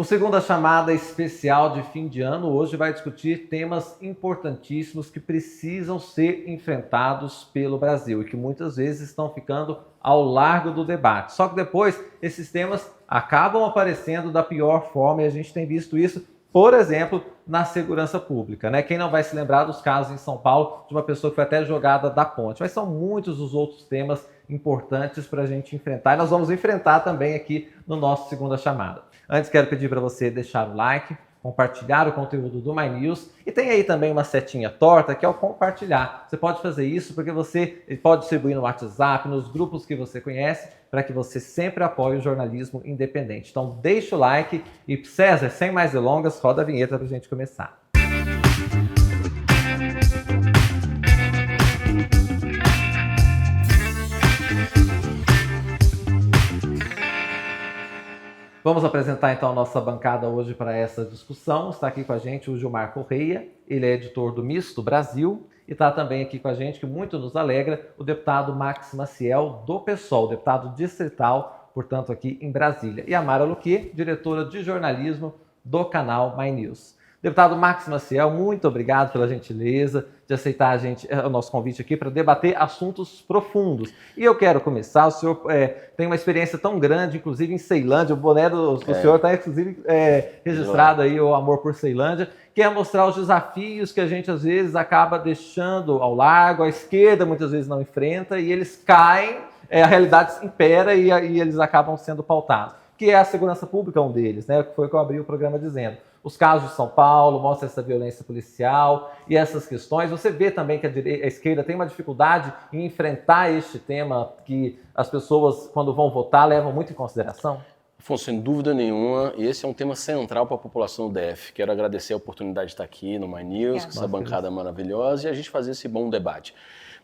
O Segunda Chamada especial de fim de ano hoje vai discutir temas importantíssimos que precisam ser enfrentados pelo Brasil e que muitas vezes estão ficando ao largo do debate. Só que depois esses temas acabam aparecendo da pior forma e a gente tem visto isso, por exemplo, na segurança pública, né? Quem não vai se lembrar dos casos em São Paulo de uma pessoa que foi até jogada da ponte? Mas são muitos os outros temas importantes para a gente enfrentar e nós vamos enfrentar também aqui no nosso Segunda Chamada. Antes, quero pedir para você deixar o like, compartilhar o conteúdo do My News e tem aí também uma setinha torta que é o compartilhar. Você pode fazer isso porque você pode distribuir no WhatsApp, nos grupos que você conhece, para que você sempre apoie o jornalismo independente. Então deixa o like e César, sem mais delongas, roda a vinheta para a gente começar. Vamos apresentar então a nossa bancada hoje para essa discussão. Está aqui com a gente o Gilmar Correia, ele é editor do Misto Brasil, e está também aqui com a gente, que muito nos alegra, o deputado Max Maciel, do PSOL, deputado distrital, portanto aqui em Brasília. E a Mara Luque, diretora de jornalismo do canal My News. Deputado Max Maciel, muito obrigado pela gentileza de aceitar o nosso convite aqui para debater assuntos profundos. E eu quero começar, o senhor tem uma experiência tão grande, inclusive em Ceilândia, o boné do senhor está inclusive registrado aí, o amor por Ceilândia, que é mostrar os desafios que a gente às vezes acaba deixando ao largo, a esquerda muitas vezes não enfrenta e eles caem, a realidade impera e eles acabam sendo pautados. Que é a segurança pública, um deles, né? Que foi o que eu abri o programa dizendo. Os casos de São Paulo mostram essa violência policial e essas questões. Você vê também que a esquerda tem uma dificuldade em enfrentar este tema que as pessoas, quando vão votar, levam muito em consideração? Afonso, sem dúvida nenhuma, esse é um tema central para a população do DF. Quero agradecer a oportunidade de estar aqui no My News, com essa bancada maravilhosa, e a gente fazer esse bom debate.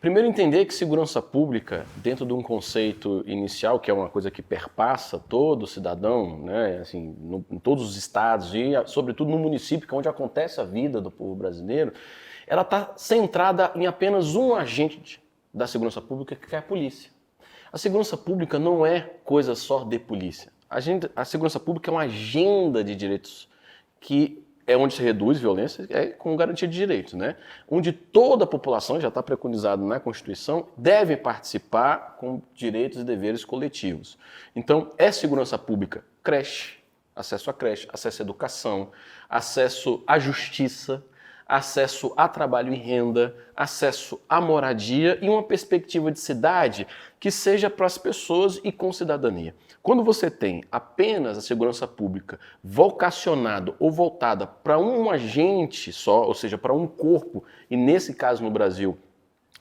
Primeiro, entender que segurança pública, dentro de um conceito inicial, que é uma coisa que perpassa todo cidadão, né, assim, em todos os estados e, sobretudo, no município, que é onde acontece a vida do povo brasileiro, ela está centrada em apenas um agente da segurança pública, que é a polícia. A segurança pública não é coisa só de polícia. A segurança pública é uma agenda de direitos que é onde se reduz violência, com garantia de direitos, né? Onde toda a população, já está preconizado na Constituição, deve participar com direitos e deveres coletivos. Então, é segurança pública, creche, acesso à educação, acesso à justiça, acesso a trabalho e renda, acesso à moradia e uma perspectiva de cidade que seja para as pessoas e com cidadania. Quando você tem apenas a segurança pública vocacionada ou voltada para um agente só, ou seja, para um corpo, e nesse caso no Brasil,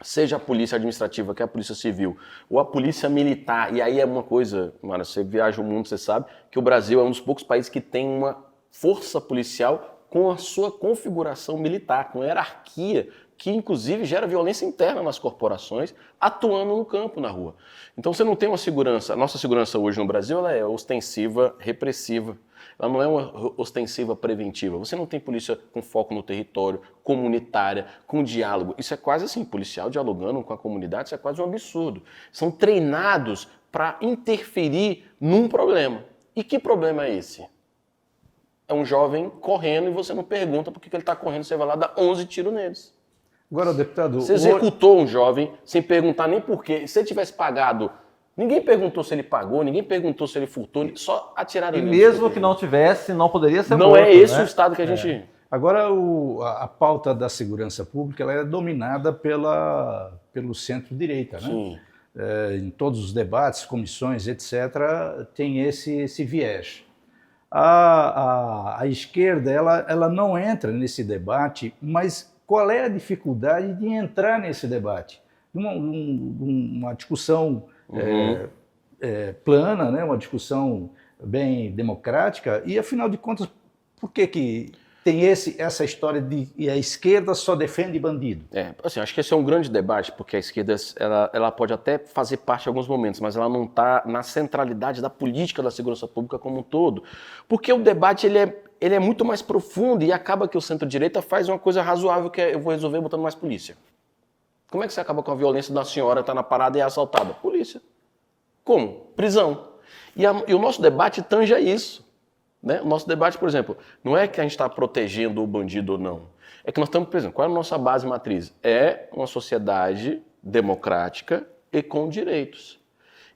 seja a polícia administrativa, que é a polícia civil, ou a polícia militar, e aí é uma coisa, mano, você viaja o mundo, você sabe que o Brasil é um dos poucos países que tem uma força policial com a sua configuração militar, com hierarquia, que inclusive gera violência interna nas corporações, atuando no campo, na rua. Então você não tem uma segurança, a nossa segurança hoje no Brasil ela é ostensiva, repressiva, ela não é uma ostensiva preventiva. Você não tem polícia com foco no território, comunitária, com diálogo. Isso é quase assim, policial dialogando com a comunidade, isso é quase um absurdo. São treinados para interferir num problema. E que problema é esse? É um jovem correndo e você não pergunta por que ele está correndo, você vai lá dar 11 tiros neles. Agora, deputado... Você executou um jovem sem perguntar nem por quê. Se ele tivesse pagado, ninguém perguntou se ele pagou, ninguém perguntou se ele furtou, só atiraram nele. E mesmo que não tivesse, não poderia ser morto. Não é esse, né, o estado que a gente... Agora, a pauta da segurança pública ela é dominada pelo centro-direita, né? Sim. Em todos os debates, comissões, etc., tem esse viés. A esquerda ela não entra nesse debate, mas qual é a dificuldade de entrar nesse debate? Uma discussão plana, né? Uma discussão bem democrática, e afinal de contas, por que tem essa história de a esquerda só defende bandido? Assim, acho que esse é um grande debate, porque a esquerda ela pode até fazer parte em alguns momentos, mas ela não está na centralidade da política da segurança pública como um todo. Porque o debate ele é muito mais profundo e acaba que o centro-direita faz uma coisa razoável, que é eu vou resolver botando mais polícia. Como é que você acaba com a violência da senhora que está na parada e é assaltada? Polícia. Como? Prisão. E o nosso debate tange a isso. Né? O nosso debate, por exemplo, não é que a gente está protegendo o bandido ou não. É que nós estamos, por exemplo, qual é a nossa base matriz? É uma sociedade democrática e com direitos.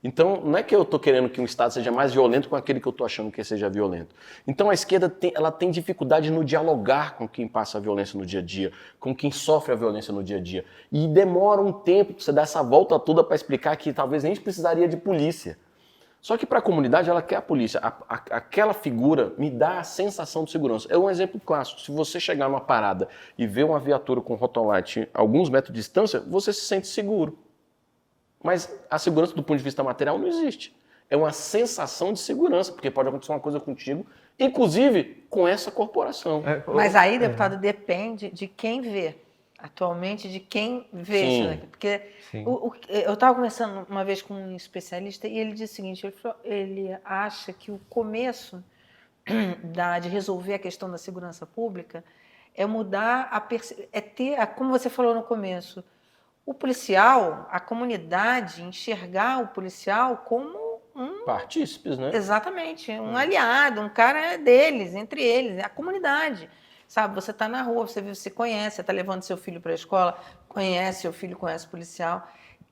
Então, não é que eu estou querendo que um Estado seja mais violento com aquele que eu estou achando que seja violento. Então, a esquerda ela tem dificuldade no dialogar com quem passa a violência no dia a dia, com quem sofre a violência no dia a dia. E demora um tempo para você dar essa volta toda para explicar que talvez nem precisaria de polícia. Só que para a comunidade, ela quer a polícia. Aquela figura me dá a sensação de segurança. É um exemplo clássico. Se você chegar numa parada e ver uma viatura com rotolite a alguns metros de distância, você se sente seguro. Mas a segurança do ponto de vista material não existe. É uma sensação de segurança, porque pode acontecer uma coisa contigo, inclusive com essa corporação. Mas aí, deputado, depende de quem vê. Atualmente, de quem vê isso daqui. Porque eu estava conversando uma vez com um especialista e ele disse o seguinte, ele acha que o começo de resolver a questão da segurança pública é mudar como você falou no começo, o policial, a comunidade, enxergar o policial como partícipes, né? Exatamente, um aliado, um cara deles, entre eles, é a comunidade. Sabe, você está na rua, você conhece, você está levando seu filho para a escola, seu filho conhece o policial.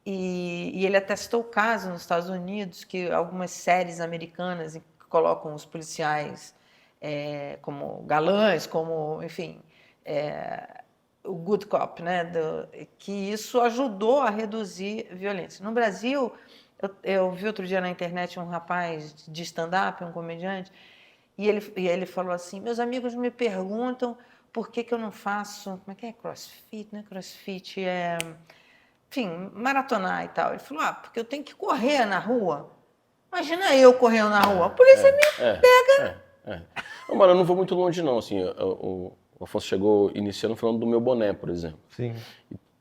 E ele até citou o caso nos Estados Unidos, que algumas séries americanas colocam os policiais como galãs, como, enfim, o good cop, né? Que isso ajudou a reduzir violência. No Brasil, eu vi outro dia na internet um rapaz de stand-up, um comediante, e ele falou assim, meus amigos me perguntam por que eu não faço, como é que é? Crossfit, né? Crossfit enfim, maratonar e tal. Ele falou, porque eu tenho que correr na rua. Imagina eu correndo na rua, a polícia me pega. Mas eu não vou muito longe não, assim, o Afonso chegou iniciando falando do meu boné, por exemplo. Sim.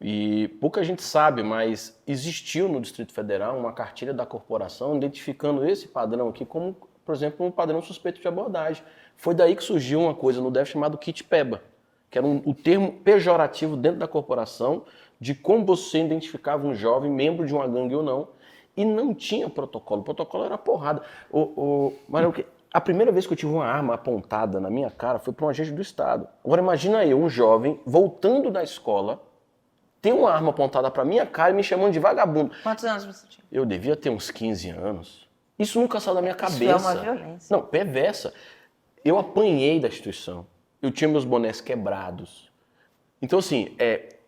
E pouca gente sabe, mas existiu no Distrito Federal uma cartilha da corporação identificando esse padrão aqui como, por exemplo, um padrão suspeito de abordagem. Foi daí que surgiu uma coisa no DEF chamado kit PEBA, que era o termo pejorativo dentro da corporação de como você identificava um jovem membro de uma gangue ou não, e não tinha protocolo. O protocolo era porrada. A primeira vez que eu tive uma arma apontada na minha cara foi para um agente do Estado. Agora imagina eu, um jovem, voltando da escola, ter uma arma apontada para minha cara e me chamando de vagabundo. Quantos anos você tinha? Eu devia ter uns 15 anos. Isso nunca saiu da minha cabeça. Isso é uma violência. Não, perversa. Eu apanhei da instituição. Eu tinha meus bonés quebrados. Então, assim,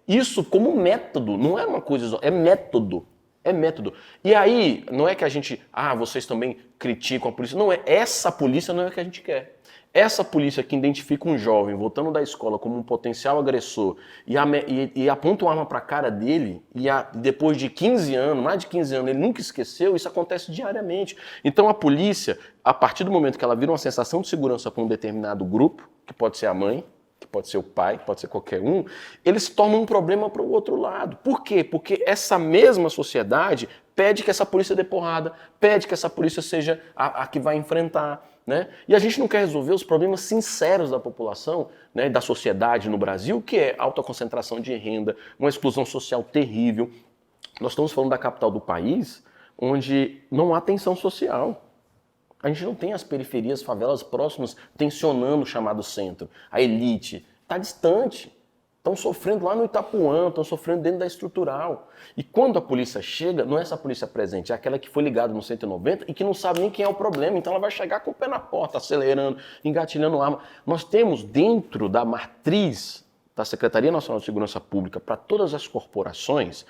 isso como método, não é uma coisa, é método. É método. E aí, não é que a gente, vocês também criticam a polícia. Não, essa polícia não é o que a gente quer. Essa polícia que identifica um jovem voltando da escola como um potencial agressor e aponta uma arma para a cara dele e depois de 15 anos, mais de 15 anos, ele nunca esqueceu, isso acontece diariamente. Então a polícia, a partir do momento que ela vira uma sensação de segurança para um determinado grupo, que pode ser a mãe, que pode ser o pai, que pode ser qualquer um, eles tornam um problema para o outro lado. Por quê? Porque essa mesma sociedade pede que essa polícia dê porrada, pede que essa polícia seja a que vai enfrentar. Né? E a gente não quer resolver os problemas sinceros da população, né, da sociedade no Brasil, que é alta concentração de renda, uma exclusão social terrível. Nós estamos falando da capital do país, onde não há tensão social. A gente não tem as periferias, favelas próximas tensionando o chamado centro. A elite está distante. Estão sofrendo lá no Itapuã, estão sofrendo dentro da estrutural. E quando a polícia chega, não é essa polícia presente, é aquela que foi ligada no 190 e que não sabe nem quem é o problema. Então ela vai chegar com o pé na porta, acelerando, engatilhando arma. Nós temos dentro da matriz da Secretaria Nacional de Segurança Pública para todas as corporações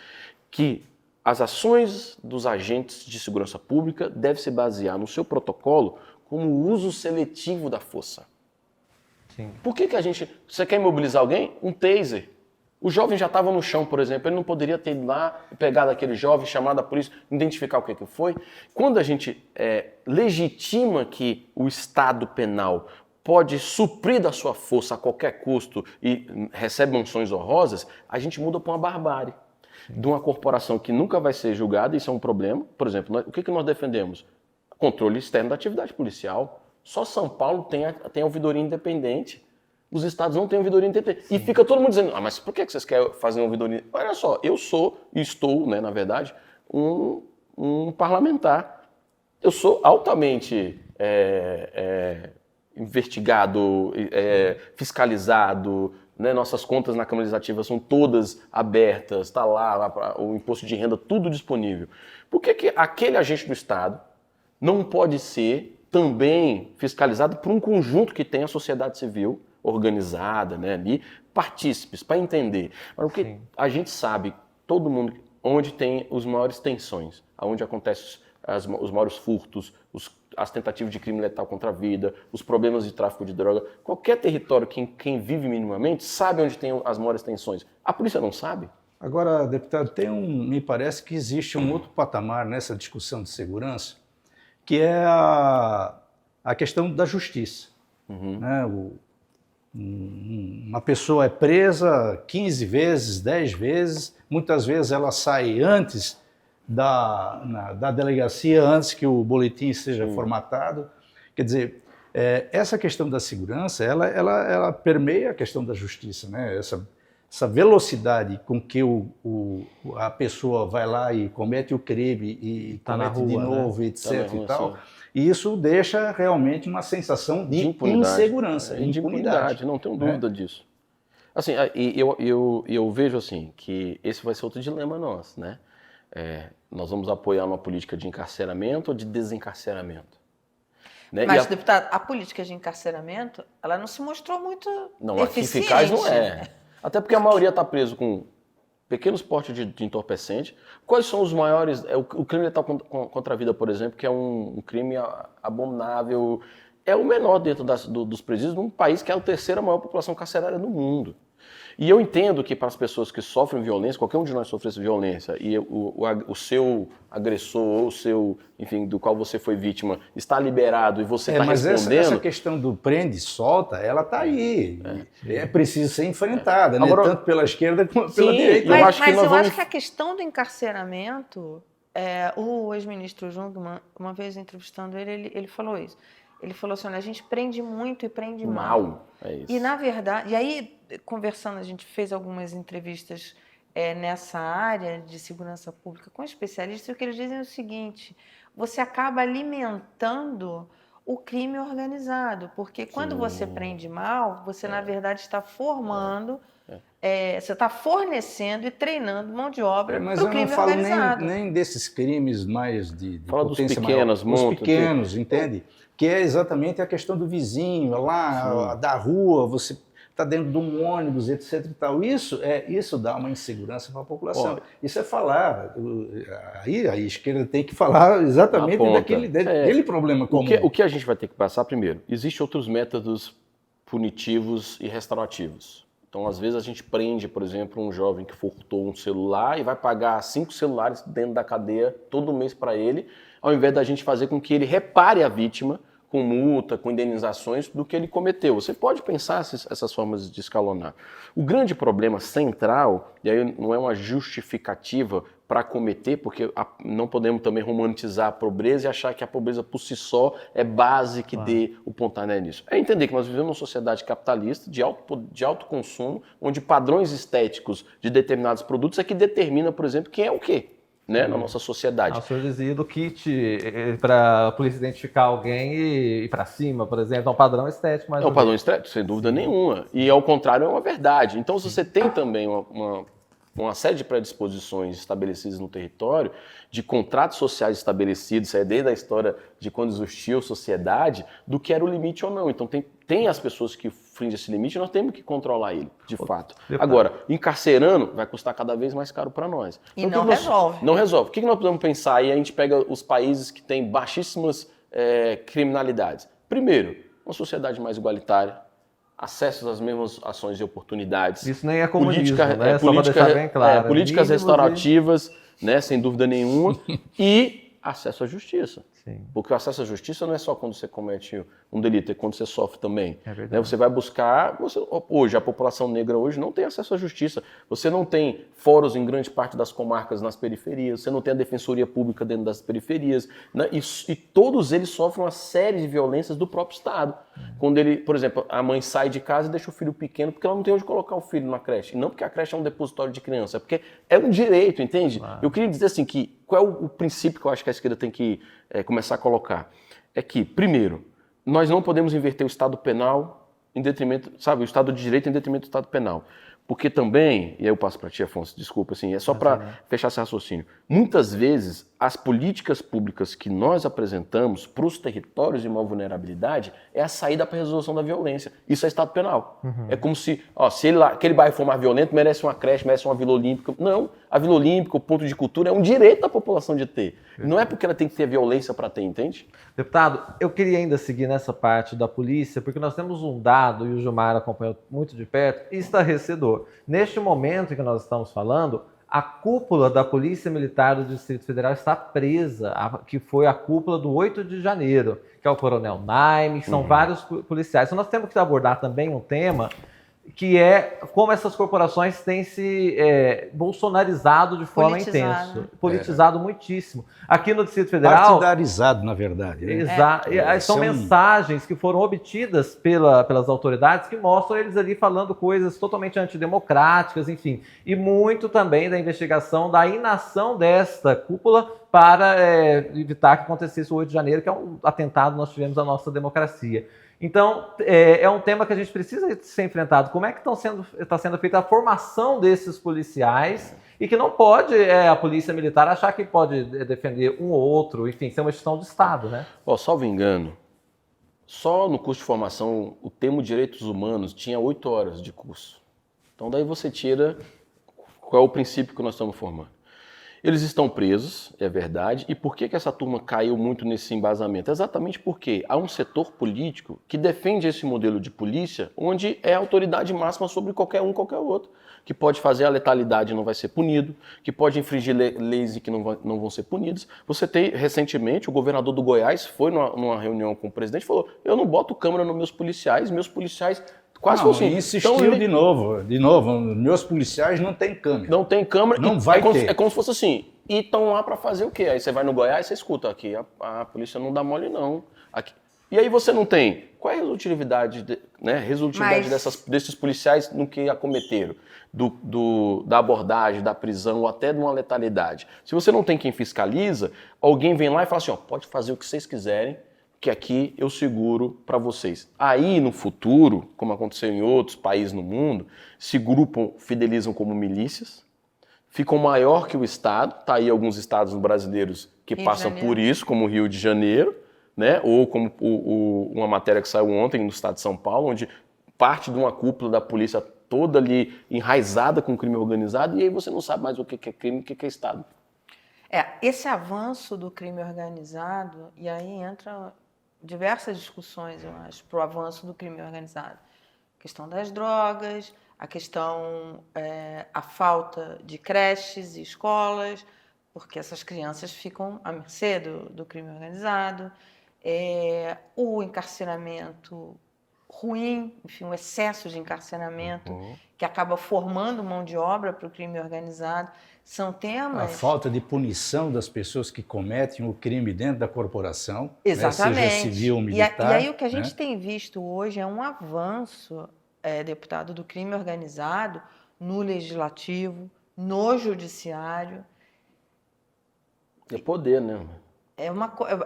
que as ações dos agentes de segurança pública devem se basear no seu protocolo como o uso seletivo da força. Sim. Por que a gente... Você quer imobilizar alguém? Um taser. O jovem já estava no chão, por exemplo. Ele não poderia ter ido lá, pegado aquele jovem, chamado a polícia, identificar o que foi. Quando a gente legitima que o Estado penal pode suprir da sua força a qualquer custo e recebe menções honrosas, a gente muda para uma barbárie. De uma corporação que nunca vai ser julgada, isso é um problema. Por exemplo, o que nós defendemos? Controle externo da atividade policial. Só São Paulo tem ouvidoria independente. Os estados não têm ouvidoria independente. Sim. E fica todo mundo dizendo, mas por que vocês querem fazer uma ouvidoria? Olha só, eu estou, né, na verdade, um parlamentar. Eu sou altamente investigado, fiscalizado, né? Nossas contas na Câmara Legislativa são todas abertas, está lá o imposto de renda, tudo disponível. Por que aquele agente do Estado não pode ser também fiscalizado por um conjunto que tem a sociedade civil organizada, né, ali, partícipes, para entender? Mas o que a gente sabe, todo mundo, onde tem as maiores tensões, onde acontecem os maiores furtos, as tentativas de crime letal contra a vida, os problemas de tráfico de droga, qualquer território, quem vive minimamente, sabe onde tem as maiores tensões. A polícia não sabe? Agora, deputado, me parece que existe um outro patamar nessa discussão de segurança, que é a questão da justiça. Né? Uma pessoa é presa 15 vezes, 10 vezes, muitas vezes ela sai antes da delegacia, antes que o boletim seja formatado. Quer dizer, essa questão da segurança, ela permeia a questão da justiça, né? Essa velocidade com que a pessoa vai lá e comete o crime e tá comete na rua, de novo, né? etc. e tal. E isso deixa realmente uma sensação de insegurança, de impunidade. Não tenho dúvida disso. Assim, eu vejo assim que esse vai ser outro dilema nosso, né? Nós vamos apoiar uma política de encarceramento ou de desencarceramento? Né? Mas, deputado, a política de encarceramento, ela não se mostrou muito eficiente. Eficaz não é. Até porque a maioria está preso com pequenos portes de entorpecente. Quais são os maiores? O crime letal contra a vida, por exemplo, que é um crime abominável, é o menor dentro dos presídios num país que é a terceira maior população carcerária do mundo. E eu entendo que para as pessoas que sofrem violência, qualquer um de nós sofresse violência, e o seu agressor ou o seu, enfim, do qual você foi vítima, está liberado e você está respondendo... Mas essa questão do prende e solta, ela está aí. É preciso ser enfrentada, né? Agora, tanto pela esquerda como pela direita. Mas eu acho que a questão do encarceramento, o ex-ministro Jungmann, uma vez entrevistando ele falou isso. Ele falou assim, olha, a gente prende muito e prende mal. É isso. E, na verdade, e aí, conversando, a gente fez algumas entrevistas nessa área de segurança pública com especialistas, e o que eles dizem é o seguinte, você acaba alimentando o crime organizado, porque quando você prende mal, você, na verdade, está formando... você está fornecendo e treinando mão de obra para o crime organizado. Mas eu não falo nem desses crimes mais de fala potência dos pequenos, maior. Os pequenos, entende? Que é exatamente a questão do vizinho, lá da rua, você está dentro de um ônibus, etc. E tal. Isso dá uma insegurança para a população. Isso é falar. Aí a esquerda tem que falar exatamente daquele problema comum. O que a gente vai ter que passar primeiro? Existem outros métodos punitivos e restaurativos. Então, às vezes, a gente prende, por exemplo, um jovem que furtou um celular e vai pagar 5 celulares dentro da cadeia todo mês para ele, ao invés da gente fazer com que ele repare a vítima com multa, com indenizações do que ele cometeu. Você pode pensar essas formas de escalonar. O grande problema central, e aí não é uma justificativa para cometer, porque não podemos também romantizar a pobreza e achar que a pobreza por si só é base que dê o pontapé nisso. É entender que nós vivemos numa sociedade capitalista de alto consumo, onde padrões estéticos de determinados produtos é que determina, por exemplo, quem é o quê, né, na nossa sociedade. O senhor dizia do kit para a polícia identificar alguém e ir para cima, por exemplo, é um padrão estético. É um padrão estético, sem dúvida nenhuma. E ao contrário é uma verdade. Então, se você tem também uma série de predisposições estabelecidas no território, de contratos sociais estabelecidos, isso é desde a história de quando existiu a sociedade, do que era o limite ou não. Então tem as pessoas que fringem esse limite, nós temos que controlar ele, de fato. Agora, encarcerando vai custar cada vez mais caro para nós. E então, não resolve. Não resolve. O que nós podemos pensar aí? A gente pega os países que têm baixíssimas criminalidades. Primeiro, uma sociedade mais igualitária, acesso às mesmas ações e oportunidades. Isso nem é comunismo, né? Só para deixar bem claro. Políticas restaurativas, né, sem dúvida nenhuma, e acesso à justiça. Sim. Porque o acesso à justiça não é só quando você comete um delito, é quando você sofre também. É verdade. Né? Você vai buscar... Hoje, a população negra hoje não tem acesso à justiça. Você não tem fóruns em grande parte das comarcas nas periferias, você não tem a defensoria pública dentro das periferias, né? E todos eles sofrem uma série de violências do próprio Estado. Quando ele, por exemplo, a mãe sai de casa e deixa o filho pequeno porque ela não tem onde colocar o filho na creche. E não porque a creche é um depositório de criança, é porque é um direito, entende? Claro. Eu queria dizer assim que qual é o princípio que eu acho que a esquerda tem que começar a colocar? É que, primeiro, nós não podemos inverter o Estado penal em detrimento, sabe, o Estado de Direito em detrimento do Estado penal. Porque também, e aí eu passo para ti, Afonso, desculpa, assim, é só para fechar esse raciocínio. Muitas vezes, as políticas públicas que nós apresentamos para os territórios de maior vulnerabilidade é a saída para a resolução da violência. Isso é Estado penal. É como se, aquele bairro for mais violento, merece uma creche, merece uma Vila Olímpica. Não, a Vila Olímpica, o ponto de cultura, é um direito da população de ter. Não é porque ela tem que ter violência para ter, entende? Deputado, eu queria ainda seguir nessa parte da polícia, porque nós temos um dado, e o Gilmar acompanhou muito de perto, estarrecedor. Neste momento em que nós estamos falando, a cúpula da Polícia Militar do Distrito Federal está presa, que foi a cúpula do 8 de janeiro, que é o Coronel Naime, que são vários policiais. Então nós temos que abordar também um tema que é como essas corporações têm se bolsonarizado de forma intensa, politizado muitíssimo. Aqui no Distrito Federal... Partidarizado, na verdade. Né? Exato. São mensagens que foram obtidas pelas autoridades que mostram eles ali falando coisas totalmente antidemocráticas, enfim. E muito também da investigação da inação desta cúpula para evitar que acontecesse o 8 de janeiro, que é um atentado que nós tivemos à nossa democracia. Então, é um tema que a gente precisa ser enfrentado. Como é que está sendo feita a formação desses policiais e que não pode a polícia militar achar que pode defender um ou outro, enfim, ser uma instituição de Estado, né? Salvo engano, só no curso de formação o termo Direitos Humanos tinha 8 horas de curso. Então daí você tira qual é o princípio que nós estamos formando. Eles estão presos, é verdade. E por que essa turma caiu muito nesse embasamento? Exatamente porque há um setor político que defende esse modelo de polícia onde é a autoridade máxima sobre qualquer outro. Que pode fazer a letalidade e não vai ser punido, que pode infringir leis e que não vão ser punidas. Você tem, recentemente, o governador do Goiás foi numa reunião com o presidente e falou: eu não boto câmera nos meus policiais quase não, assim. Insistiu então, de novo, meus policiais não tem câmera. Não tem câmera. Não vai ter. É como se fosse assim, e estão lá para fazer o quê? Aí você vai no Goiás e você escuta, aqui a polícia não dá mole não. Aqui. E aí você não tem. Qual é a resolutividade, desses policiais no que acometeram? Da abordagem, da prisão, ou até de uma letalidade. Se você não tem quem fiscaliza, alguém vem lá e fala assim, pode fazer o que vocês quiserem, que aqui eu seguro para vocês. Aí, no futuro, como aconteceu em outros países no mundo, se grupam, fidelizam como milícias, ficam maior que o Estado. Tá aí alguns estados brasileiros que passam por isso, como o Rio de Janeiro, né? Ou como uma matéria que saiu ontem no estado de São Paulo, onde parte de uma cúpula da polícia toda ali enraizada com o crime organizado, e aí você não sabe mais o que é crime e o que é Estado. Esse avanço do crime organizado, e aí entra diversas discussões, eu acho, para o avanço do crime organizado. A questão das drogas, a questão, a falta de creches e escolas, porque essas crianças ficam à mercê do crime organizado, o encarceramento ruim, enfim, o excesso de encarceramento, que acaba formando mão de obra para o crime organizado. São temas... A falta de punição das pessoas que cometem o crime dentro da corporação, exatamente, né, seja civil ou militar. E aí o que a gente tem visto hoje é um avanço, deputado, do crime organizado no legislativo, no judiciário. É poder, né?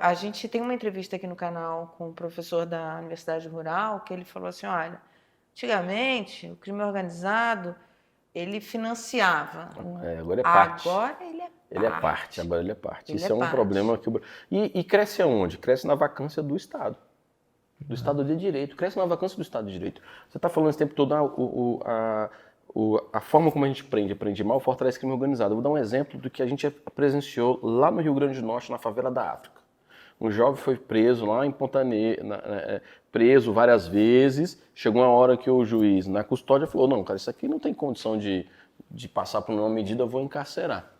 A gente tem uma entrevista aqui no canal com um professor da Universidade Rural que ele falou assim, olha, antigamente o crime organizado ele financiava. Agora é parte. Agora ele é parte. Agora ele é parte. Isso é um problema que e cresce aonde? Cresce na vacância do Estado. Do Estado de Direito. Cresce na vacância do Estado de Direito. Você está falando esse tempo todo, a forma como a gente prende mal, fortalece crime organizado. Eu vou dar um exemplo do que a gente presenciou lá no Rio Grande do Norte, na favela da África. Um jovem foi preso lá em Ponta Negra, preso várias vezes. Chegou uma hora que o juiz, na custódia, falou, não, cara, isso aqui não tem condição de passar por uma medida, eu vou encarcerar.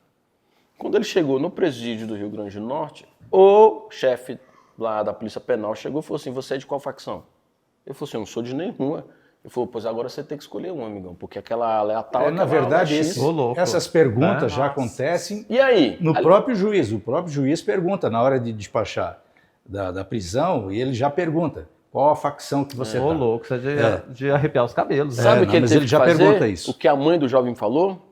Quando ele chegou no presídio do Rio Grande do Norte, o chefe lá da Polícia Penal chegou e falou assim, você é de qual facção? Ele falou assim, eu não sou de nenhuma. Ele falou, pois agora você tem que escolher um, amigão, porque aquela é a tal... na verdade, essas perguntas já acontecem e aí? No próprio juiz. O próprio juiz pergunta, na hora de despachar da prisão, e ele já pergunta, qual a facção que você está? Louco, isso é de arrepiar os cabelos. Sabe o que ele já pergunta isso. O que a mãe do jovem falou?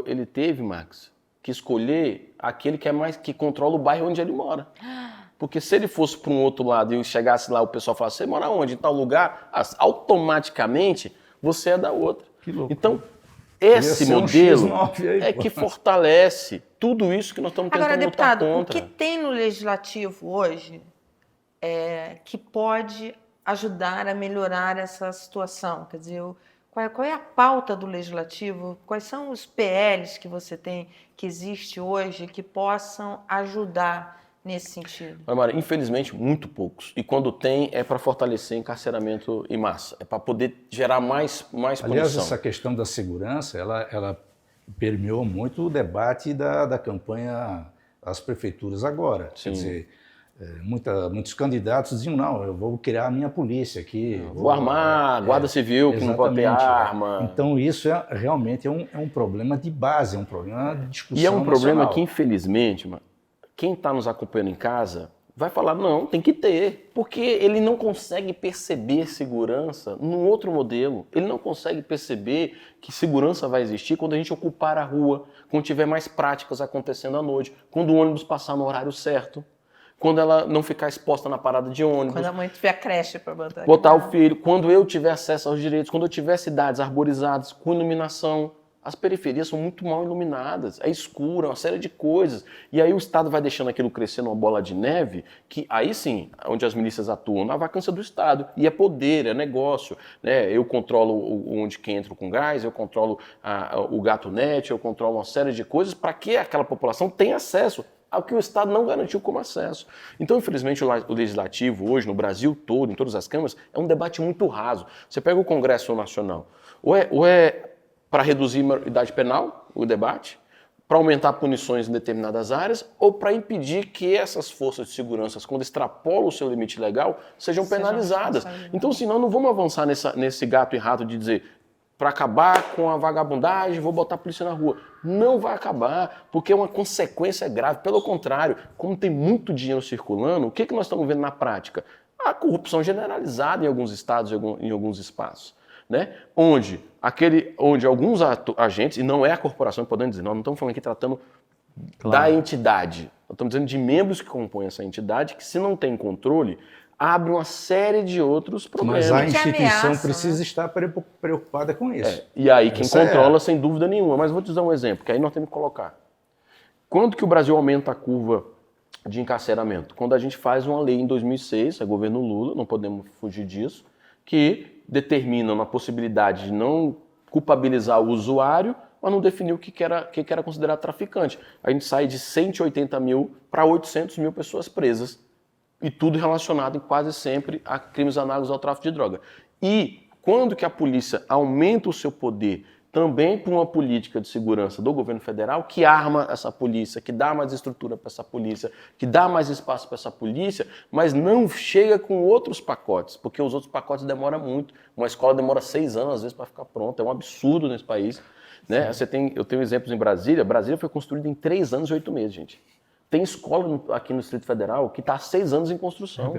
Ele teve, Max, que escolher aquele que controla o bairro onde ele mora. Porque se ele fosse para um outro lado e chegasse lá, o pessoal falasse, você mora onde? Em tal lugar? Automaticamente você é da outra. Que louco. Então, esse modelo aí, é que fortalece tudo isso que nós estamos tentando Agora, lutar deputado, contra. o que tem no legislativo hoje que pode ajudar a melhorar essa situação? Quer dizer, qual é a pauta do legislativo? Quais são os PLs que você tem, que existe hoje, que possam ajudar nesse sentido? Mara, infelizmente, muito poucos. E quando tem, é para fortalecer encarceramento em massa. É para poder gerar mais punição. Aliás, essa questão da segurança, ela permeou muito o debate da campanha às prefeituras agora. Sim. Quer dizer, muitos candidatos diziam, não, eu vou criar a minha polícia aqui. Vou armar, guarda civil, que não pode ter arma. Então isso realmente é um problema de base, é um problema de discussão E é um problema nacional. que, infelizmente, quem está nos acompanhando em casa vai falar, não, tem que ter. Porque ele não consegue perceber segurança num outro modelo. Ele não consegue perceber que segurança vai existir quando a gente ocupar a rua, quando tiver mais práticas acontecendo à noite, quando o ônibus passar no horário certo, quando ela não ficar exposta na parada de ônibus. Quando a mãe tiver creche para botar o filho, quando eu tiver acesso aos direitos, quando eu tiver cidades arborizadas, com iluminação. As periferias são muito mal iluminadas, é escuro, é uma série de coisas. E aí o Estado vai deixando aquilo crescer numa bola de neve, que aí sim, onde as milícias atuam, na vacância do Estado. E é poder, é negócio. Né? Eu controlo onde que entra com gás, eu controlo o gato net, eu controlo uma série de coisas para que aquela população tenha acesso ao que o Estado não garantiu como acesso. Então, infelizmente, o legislativo hoje, no Brasil todo, em todas as câmaras, é um debate muito raso. Você pega o Congresso Nacional, ou é para reduzir a idade penal, o debate, para aumentar punições em determinadas áreas, ou para impedir que essas forças de segurança, quando extrapolam o seu limite legal, sejam penalizadas. Então, senão, não vamos avançar nesse gato e rato de dizer, para acabar com a vagabundagem, vou botar a polícia na rua. Não vai acabar, porque é uma consequência grave. Pelo contrário, como tem muito dinheiro circulando, o que nós estamos vendo na prática? A corrupção generalizada em alguns estados, em alguns espaços. Né? Onde alguns agentes, e não é a corporação, podemos dizer, nós não estamos falando aqui tratando da entidade, nós estamos dizendo de membros que compõem essa entidade, que se não tem controle, abre uma série de outros problemas. Mas a instituição ameaça, precisa estar preocupada com isso. E aí quem controla, sem dúvida nenhuma. Mas vou te dar um exemplo, que aí nós temos que colocar. Quando que o Brasil aumenta a curva de encarceramento? Quando a gente faz uma lei em 2006, é governo Lula, não podemos fugir disso, que determina uma possibilidade de não culpabilizar o usuário, mas não definiu o que era considerado traficante. A gente sai de 180 mil para 800 mil pessoas presas, e tudo relacionado quase sempre a crimes análogos ao tráfico de droga. E quando que a polícia aumenta o seu poder também por uma política de segurança do governo federal que arma essa polícia, que dá mais estrutura para essa polícia, que dá mais espaço para essa polícia, mas não chega com outros pacotes, porque os outros pacotes demoram muito. Uma escola demora 6 anos, às vezes, para ficar pronta. É um absurdo nesse país. Né? Eu tenho exemplos em Brasília. Brasília foi construída em 3 anos e 8 meses, gente. Tem escola aqui no Distrito Federal que está há 6 anos em construção.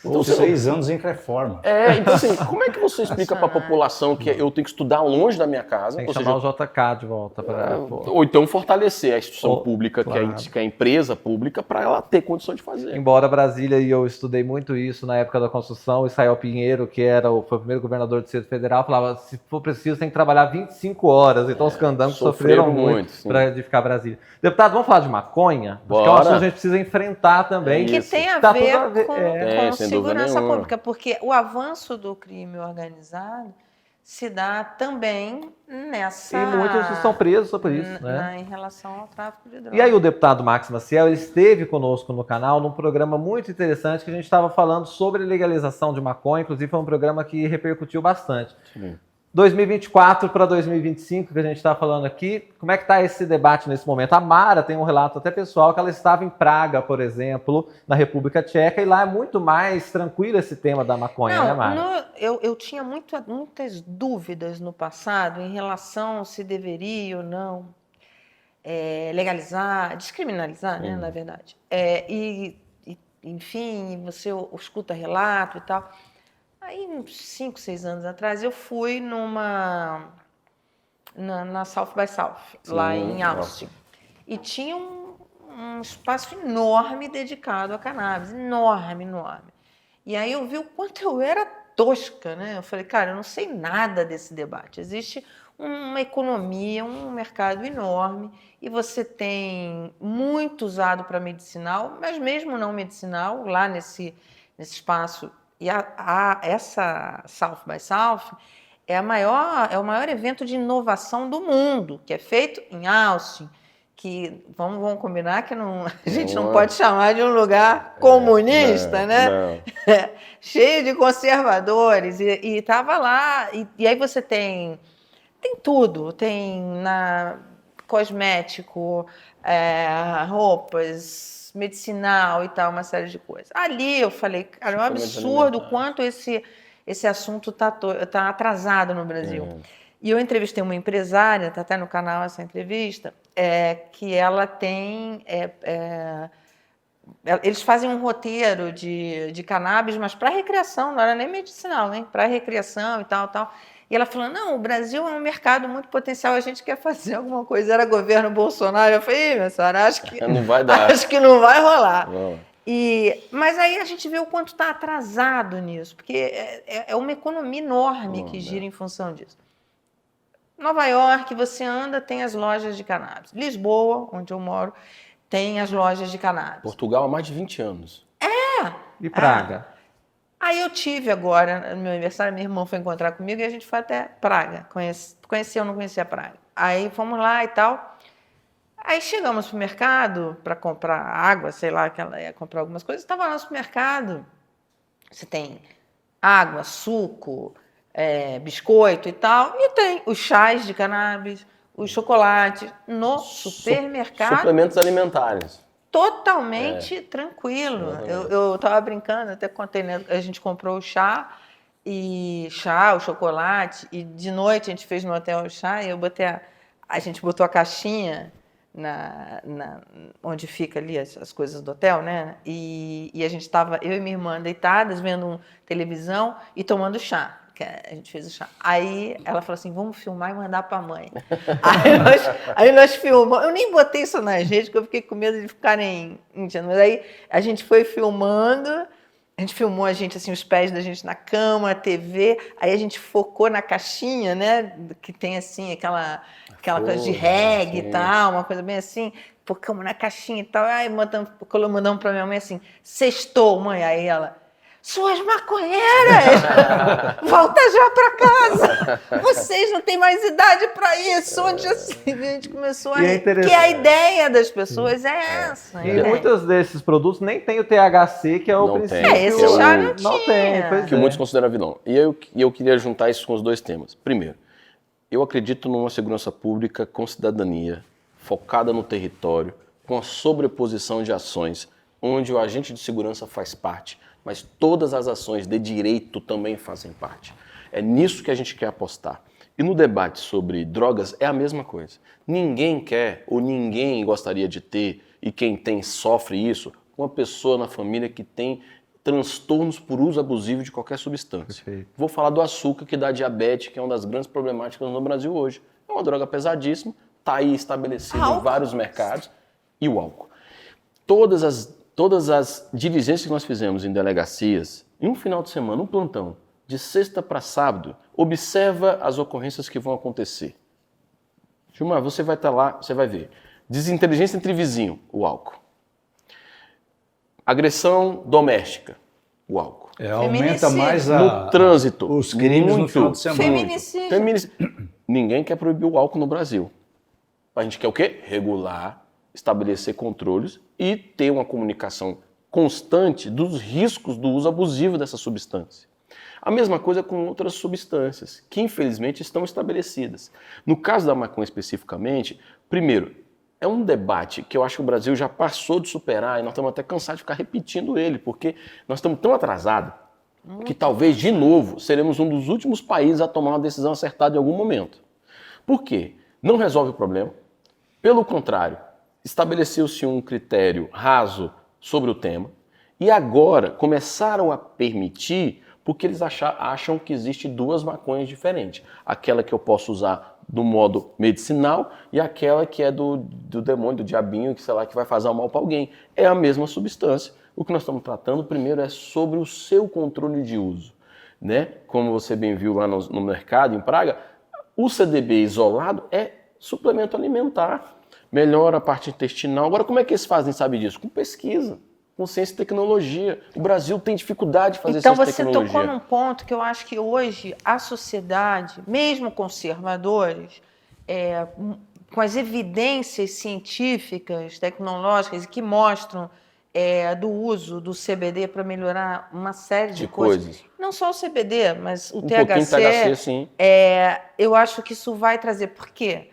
Ou 6 anos em reforma. Então assim, como é que você explica para a população que eu tenho que estudar longe da minha casa? Tem que chamar o JK de volta. Ou então fortalecer a instituição pública, claro. que é a empresa pública, para ela ter condição de fazer. Embora Brasília, e eu estudei muito isso na época da construção, Israel Pinheiro, que foi o primeiro governador do Distrito Federal, falava, se for preciso, tem que trabalhar 25 horas. Então os candangos sofreram muito para edificar Brasília. Deputado, vamos falar de maconha? Acho que é um assunto que a gente precisa enfrentar também. Que tem a Tá ver tudo com segurança pública, porque o avanço do crime organizado se dá também nessa... E muitos estão presos por isso, né? Em relação ao tráfico de drogas. E aí o deputado Max Maciel, ele esteve conosco no canal num programa muito interessante que a gente estava falando sobre legalização de maconha, inclusive foi um programa que repercutiu bastante. Sim. 2024 para 2025, que a gente está falando aqui, como é que está esse debate nesse momento? A Mara tem um relato até pessoal que ela estava em Praga, por exemplo, na República Tcheca, e lá é muito mais tranquilo esse tema da maconha, né, Mara? Eu tinha muitas dúvidas no passado em relação se deveria ou não legalizar, descriminalizar, né, na verdade. Enfim, você escuta relato e tal. Aí, uns 5, 6 anos atrás, eu fui na South by South, lá em Austin. E tinha um espaço enorme dedicado a cannabis, enorme, enorme. E aí eu vi o quanto eu era tosca, né? Eu falei, cara, eu não sei nada desse debate. Existe uma economia, um mercado enorme, e você tem muito usado para medicinal, mas mesmo não medicinal, lá nesse espaço. E essa South by South é o maior evento de inovação do mundo, que é feito em Austin, que vamos combinar que a gente não pode chamar de um lugar comunista, né? Não. Cheio de conservadores, e estava lá, e aí você tem tudo, tem cosmético, roupas, medicinal e tal, uma série de coisas. Ali eu falei, cara, é um absurdo o quanto esse assunto tá atrasado no Brasil. E eu entrevistei uma empresária, está até no canal essa entrevista, que ela tem... eles fazem um roteiro de cannabis, mas para recreação, não era nem medicinal, hein? Para recreação e tal. E ela falou, não, o Brasil é um mercado muito potencial, a gente quer fazer alguma coisa. Era governo Bolsonaro. Eu falei, minha senhora, acho que não vai dar. Acho que não vai rolar. Mas aí a gente vê o quanto está atrasado nisso, porque é uma economia enorme que gira em função disso. Nova York, você anda, tem as lojas de cannabis. Lisboa, onde eu moro, tem as lojas de cannabis. Portugal há mais de 20 anos. E Praga? Aí eu tive agora, no meu aniversário, minha irmã foi encontrar comigo e a gente foi até Praga. Conhecia ou não conhecia Praga. Aí fomos lá e tal. Aí chegamos pro mercado para comprar água, sei lá, que ela ia comprar algumas coisas. Estava lá no supermercado. Você tem água, suco, biscoito e tal. E tem os chás de cannabis, os chocolates no supermercado. Suplementos alimentares. Totalmente tranquilo. Eu estava brincando, até contei, né? A gente comprou o chá, o chocolate, e de noite a gente fez no hotel o chá, e a gente botou a caixinha onde fica ali as coisas do hotel, né? E a gente estava, eu e minha irmã, deitadas, vendo televisão e tomando chá. A gente fez o chá. Aí ela falou assim, vamos filmar e mandar para a mãe. Aí nós filmamos. Eu nem botei isso nas redes, porque eu fiquei com medo de ficarem mentindo. Mas aí a gente foi filmando, a gente filmou assim, os pés da gente na cama, a TV, aí a gente focou na caixinha, né? Que tem assim, aquela coisa de reggae e tal, uma coisa bem assim. Focamos na caixinha e tal. Aí mandamos para minha mãe assim, sextou, mãe. Aí ela... Suas maconheiras, volta já para casa. Vocês não têm mais idade para isso. Onde assim, a gente começou a que a ideia das pessoas é essa. E muitos desses produtos nem tem o THC, que é o princípio. Esse já não tem, que muitos consideram vilão. E eu queria juntar isso com os dois temas. Primeiro, eu acredito numa segurança pública com cidadania, focada no território, com a sobreposição de ações, onde o agente de segurança faz parte, mas todas as ações de direito também fazem parte. É nisso que a gente quer apostar. E no debate sobre drogas é a mesma coisa. Ninguém quer ou ninguém gostaria de ter, e quem tem sofre isso, uma pessoa na família que tem transtornos por uso abusivo de qualquer substância. Perfeito. Vou falar do açúcar, que dá diabetes, que é uma das grandes problemáticas no Brasil hoje. É uma droga pesadíssima, está aí estabelecida em vários mercados. E o álcool. Todas as diligências que nós fizemos em delegacias, em um final de semana, um plantão, de sexta para sábado, observa as ocorrências que vão acontecer. Gilmar, você vai estar lá, você vai ver. Desinteligência entre vizinho, o álcool. Agressão doméstica, o álcool. Aumenta mais no trânsito, os crimes no final de semana. Feminicídio. Ninguém quer proibir o álcool no Brasil. A gente quer o quê? Regular, estabelecer controles e ter uma comunicação constante dos riscos do uso abusivo dessa substância. A mesma coisa com outras substâncias, que infelizmente estão estabelecidas. No caso da maconha especificamente, primeiro, é um debate que eu acho que o Brasil já passou de superar e nós estamos até cansados de ficar repetindo ele, porque nós estamos tão atrasados que talvez, de novo, seremos um dos últimos países a tomar uma decisão acertada em algum momento. Por quê? Não resolve o problema. Pelo contrário, estabeleceu-se um critério raso sobre o tema e agora começaram a permitir Porque eles acham que existem duas maconhas diferentes. Aquela que eu posso usar do modo medicinal e aquela que é do demônio, do diabinho, que sei lá, que vai fazer mal para alguém. É a mesma substância. O que nós estamos tratando primeiro é sobre o seu controle de uso, né? Como você bem viu lá no mercado, em Praga, o CDB isolado é suplemento alimentar, melhora a parte intestinal. Agora, como é que eles fazem, sabe disso? Com pesquisa, com ciência e tecnologia. O Brasil tem dificuldade de fazer ciência e tecnologia. Então você tocou num ponto que eu acho que hoje a sociedade, mesmo conservadores, com as evidências científicas, tecnológicas que mostram do uso do CBD para melhorar uma série de coisas. Não só o CBD, mas o THC. Sim. Eu acho que isso vai trazer. Por quê?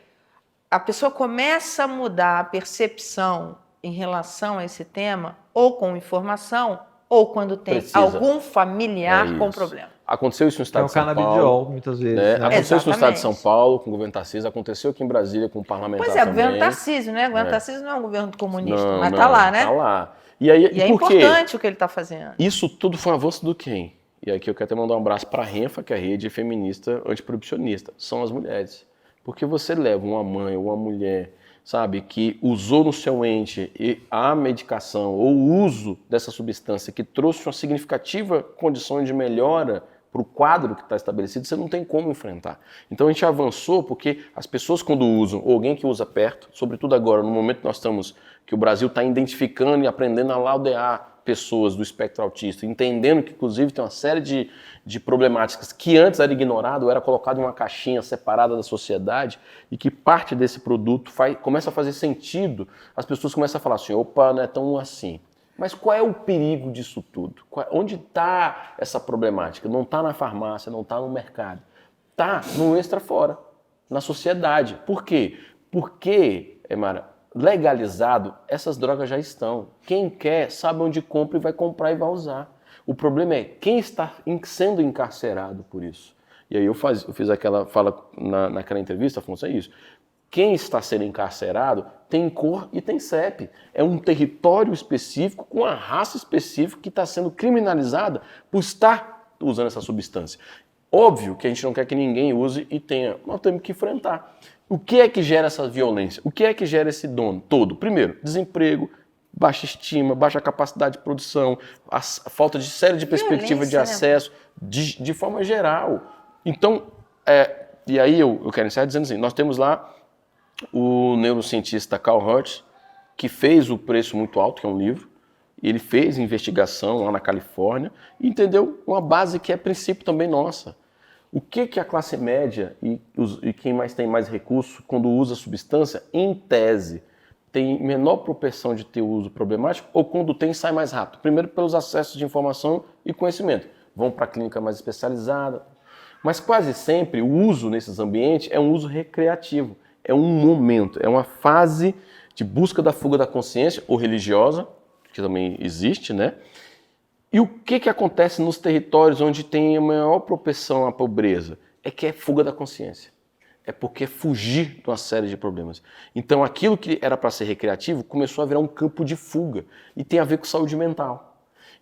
A pessoa começa a mudar a percepção em relação a esse tema, ou com informação, ou quando tem algum familiar com problema. Aconteceu isso no estado de São Paulo. É o canabidiol, muitas vezes. Né? Aconteceu isso no estado de São Paulo, com o governo Tarcísio. Aconteceu aqui em Brasília, com o parlamentar também. Pois é, o governo Tarcísio, né? O governo Tarcísio não é um governo comunista, mas está lá, né? Está lá. E é importante o que ele está fazendo. Isso tudo foi um avanço do quem? E aqui eu quero até mandar um abraço para a RENFA, que é a rede feminista antiproibicionista. São as mulheres. Porque você leva uma mãe ou uma mulher, sabe, que usou no seu ente a medicação ou o uso dessa substância que trouxe uma significativa condição de melhora para o quadro que está estabelecido, você não tem como enfrentar. Então a gente avançou porque as pessoas quando usam, ou alguém que usa perto, sobretudo agora, no momento que nós estamos, que o Brasil está identificando e aprendendo a laudear pessoas do espectro autista, entendendo que inclusive tem uma série de problemáticas que antes era ignorado, era colocado em uma caixinha separada da sociedade e que parte desse produto começa a fazer sentido, as pessoas começam a falar assim, opa, não é tão assim. Mas qual é o perigo disso tudo? Onde está essa problemática? Não está na farmácia, não está no mercado. Está no extra fora, na sociedade. Por quê? Porque, Mara, legalizado, essas drogas já estão. Quem quer sabe onde compra e vai comprar e vai usar. O problema é quem está sendo encarcerado por isso. E aí eu fiz aquela fala naquela entrevista, Afonso, é isso. Quem está sendo encarcerado tem cor e tem CEP. É um território específico, com uma raça específica que está sendo criminalizada por estar usando essa substância. Óbvio que a gente não quer que ninguém use e tenha. Nós temos que enfrentar. O que é que gera essa violência? O que é que gera esse dano todo? Primeiro, desemprego, baixa estima, baixa capacidade de produção, a falta de série de perspectivas de acesso, de forma geral. Então, e aí eu quero encerrar dizendo assim, nós temos lá o neurocientista Carl Hertz, que fez o Preço Muito Alto, que é um livro, e ele fez investigação lá na Califórnia e entendeu uma base que é princípio também nossa. O que a classe média e quem tem mais recurso, quando usa substância, em tese, tem menor propensão de ter uso problemático ou quando tem, sai mais rápido? Primeiro, pelos acessos de informação e conhecimento. Vão para a clínica mais especializada. Mas quase sempre o uso nesses ambientes é um uso recreativo. É um momento, é uma fase de busca da fuga da consciência, ou religiosa, que também existe, né? E o que acontece nos territórios onde tem a maior propensão à pobreza? É que é fuga da consciência. É porque é fugir de uma série de problemas. Então aquilo que era para ser recreativo começou a virar um campo de fuga e tem a ver com saúde mental.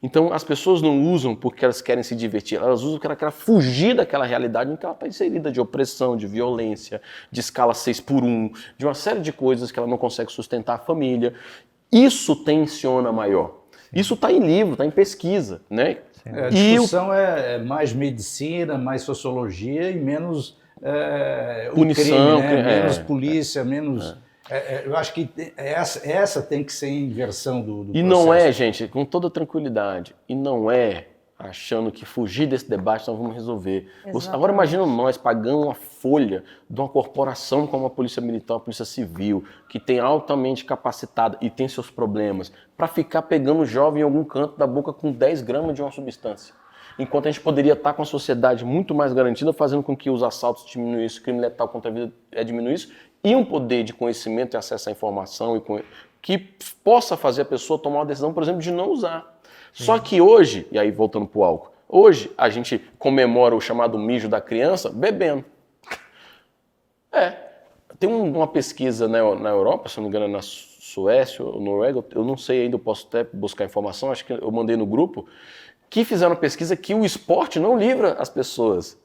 Então as pessoas não usam porque elas querem se divertir, elas usam porque elas querem fugir daquela realidade em que ela está inserida de opressão, de violência, de escala 6x1, de uma série de coisas que ela não consegue sustentar a família. Isso tensiona maior. Isso está em livro, está em pesquisa, né? A discussão é mais medicina, mais sociologia e menos punição, crime, né? Menos polícia, menos... eu acho que essa tem que ser a inversão do processo. E não é, gente, com toda tranquilidade, e não é achando que fugir desse debate nós vamos resolver. Exatamente. Agora imagina nós pagando uma folha de uma corporação como a Polícia Militar, a Polícia Civil, que tem altamente capacitada e tem seus problemas, para ficar pegando o jovem em algum canto da boca com 10 gramas de uma substância. Enquanto a gente poderia estar com a sociedade muito mais garantida, fazendo com que os assaltos diminuíssem, o crime letal contra a vida diminuísse, e um poder de conhecimento e acesso à informação que possa fazer a pessoa tomar uma decisão, por exemplo, de não usar. Só que hoje, e aí voltando para o álcool, hoje a gente comemora o chamado mijo da criança bebendo. Tem uma pesquisa na Europa, se não me engano na Suécia ou Noruega, eu não sei ainda, eu posso até buscar informação, acho que eu mandei no grupo, que fizeram pesquisa que o esporte não livra as pessoas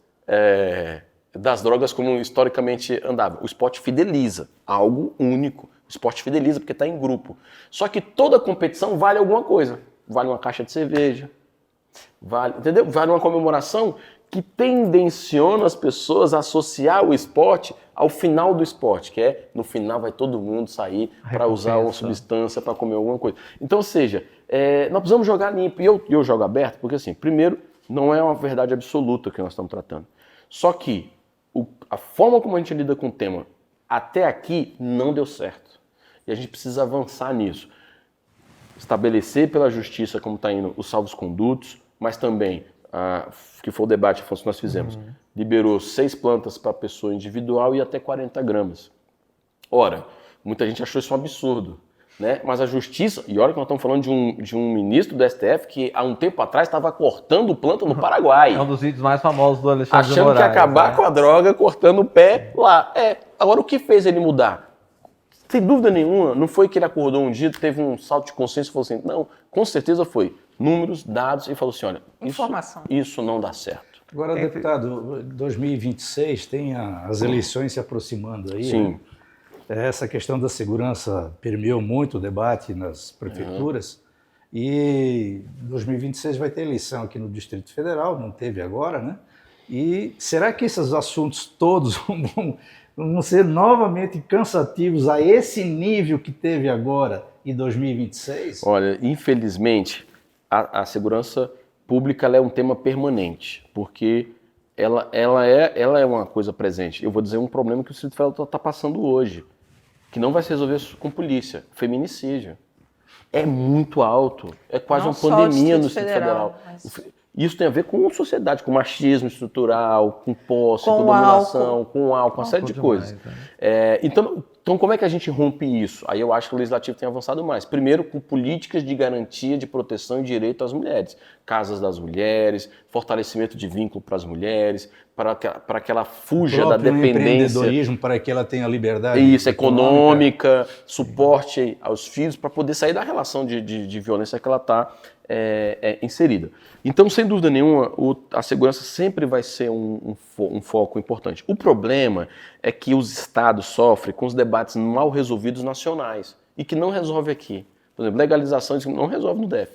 das drogas como historicamente andava. O esporte fideliza, algo único. O esporte fideliza porque está em grupo. Só que toda competição vale alguma coisa. Vale uma caixa de cerveja, entendeu? Vale uma comemoração que tendenciona as pessoas a associar o esporte ao final do esporte, que é, no final vai todo mundo sair para usar uma substância, para comer alguma coisa. Então, ou seja, nós precisamos jogar limpo. E eu jogo aberto porque, assim, primeiro, não é uma verdade absoluta que nós estamos tratando. Só que a forma como a gente lida com o tema até aqui não deu certo. E a gente precisa avançar nisso. Estabelecer pela justiça como está indo os salvos-condutos, mas também, que foi o debate que nós fizemos, liberou 6 plantas para pessoa individual e até 40 gramas. Ora, muita gente achou isso um absurdo, né? Mas a justiça, e olha que nós estamos falando de um ministro do STF que há um tempo atrás estava cortando planta no Paraguai. É um dos vídeos mais famosos do Alexandre de Moraes. Achando que ia acabar com a droga cortando o pé lá. Agora, o que fez ele mudar? Sem dúvida nenhuma, não foi que ele acordou um dia, teve um salto de consciência e falou assim, não, com certeza foi números, dados, e falou assim, olha, isso não dá certo. Agora, deputado, 2026 tem as eleições se aproximando aí. Sim. Né? Essa questão da segurança permeou muito o debate nas prefeituras e 2026 vai ter eleição aqui no Distrito Federal, não teve agora, né? E será que esses assuntos todos vão ser novamente cansativos a esse nível que teve agora em 2026? Olha, infelizmente, a segurança pública ela é um tema permanente, porque ela é uma coisa presente. Eu vou dizer um problema que o Distrito Federal está passando hoje, que não vai se resolver com polícia, feminicídio. É muito alto, é quase uma pandemia no Distrito Federal. Isso tem a ver com sociedade, com machismo estrutural, com posse, com dominação, com álcool, uma série de coisas. Então, como é que a gente rompe isso? Aí eu acho que o Legislativo tem avançado mais. Primeiro, com políticas de garantia de proteção e direito às mulheres. Casas das mulheres, fortalecimento de vínculo para as mulheres, para que ela fuja da dependência. Empreendedorismo, para que ela tenha liberdade econômica, suporte aos filhos, para poder sair da relação de violência que ela está inserida. Então, sem dúvida nenhuma, a segurança sempre vai ser um foco importante. O problema é que os estados sofrem com os debates mal resolvidos nacionais e que não resolve aqui. Por exemplo, legalização não resolve no DF.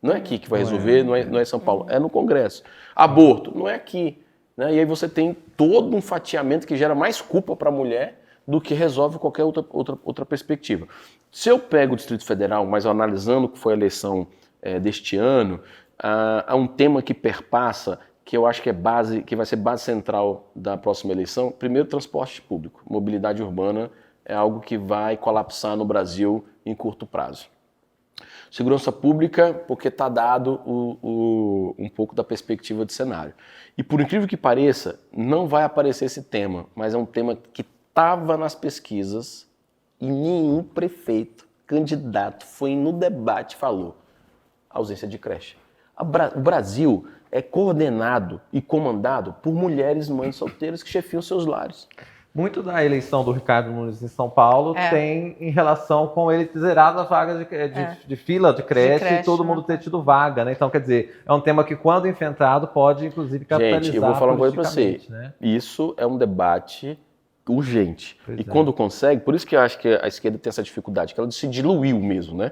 Não é aqui que vai resolver, não é em São Paulo, é no Congresso. Aborto, não é aqui. Né? E aí você tem todo um fatiamento que gera mais culpa para a mulher do que resolve qualquer outra perspectiva. Se eu pego o Distrito Federal, mas analisando o que foi a eleição deste ano, há um tema que perpassa, que eu acho que vai ser base central da próxima eleição. Primeiro, transporte público. Mobilidade urbana é algo que vai colapsar no Brasil em curto prazo. Segurança pública, porque está dado um pouco da perspectiva de cenário. E por incrível que pareça, não vai aparecer esse tema, mas é um tema que estava nas pesquisas e nenhum prefeito, candidato, foi no debate e falou. Ausência de creche. O Brasil é coordenado e comandado por mulheres mães solteiras que chefiam seus lares. Muito da eleição do Ricardo Nunes em São Paulo tem em relação com ele ter zerado as vagas de fila de creche e todo mundo ter tido vaga, né? Então, quer dizer, é um tema que, quando enfrentado, pode, inclusive, capitalizar. Gente, eu vou falar uma coisa para você. Né? Isso é um debate urgente. Quando consegue, por isso que eu acho que a esquerda tem essa dificuldade, que ela se diluiu mesmo, né?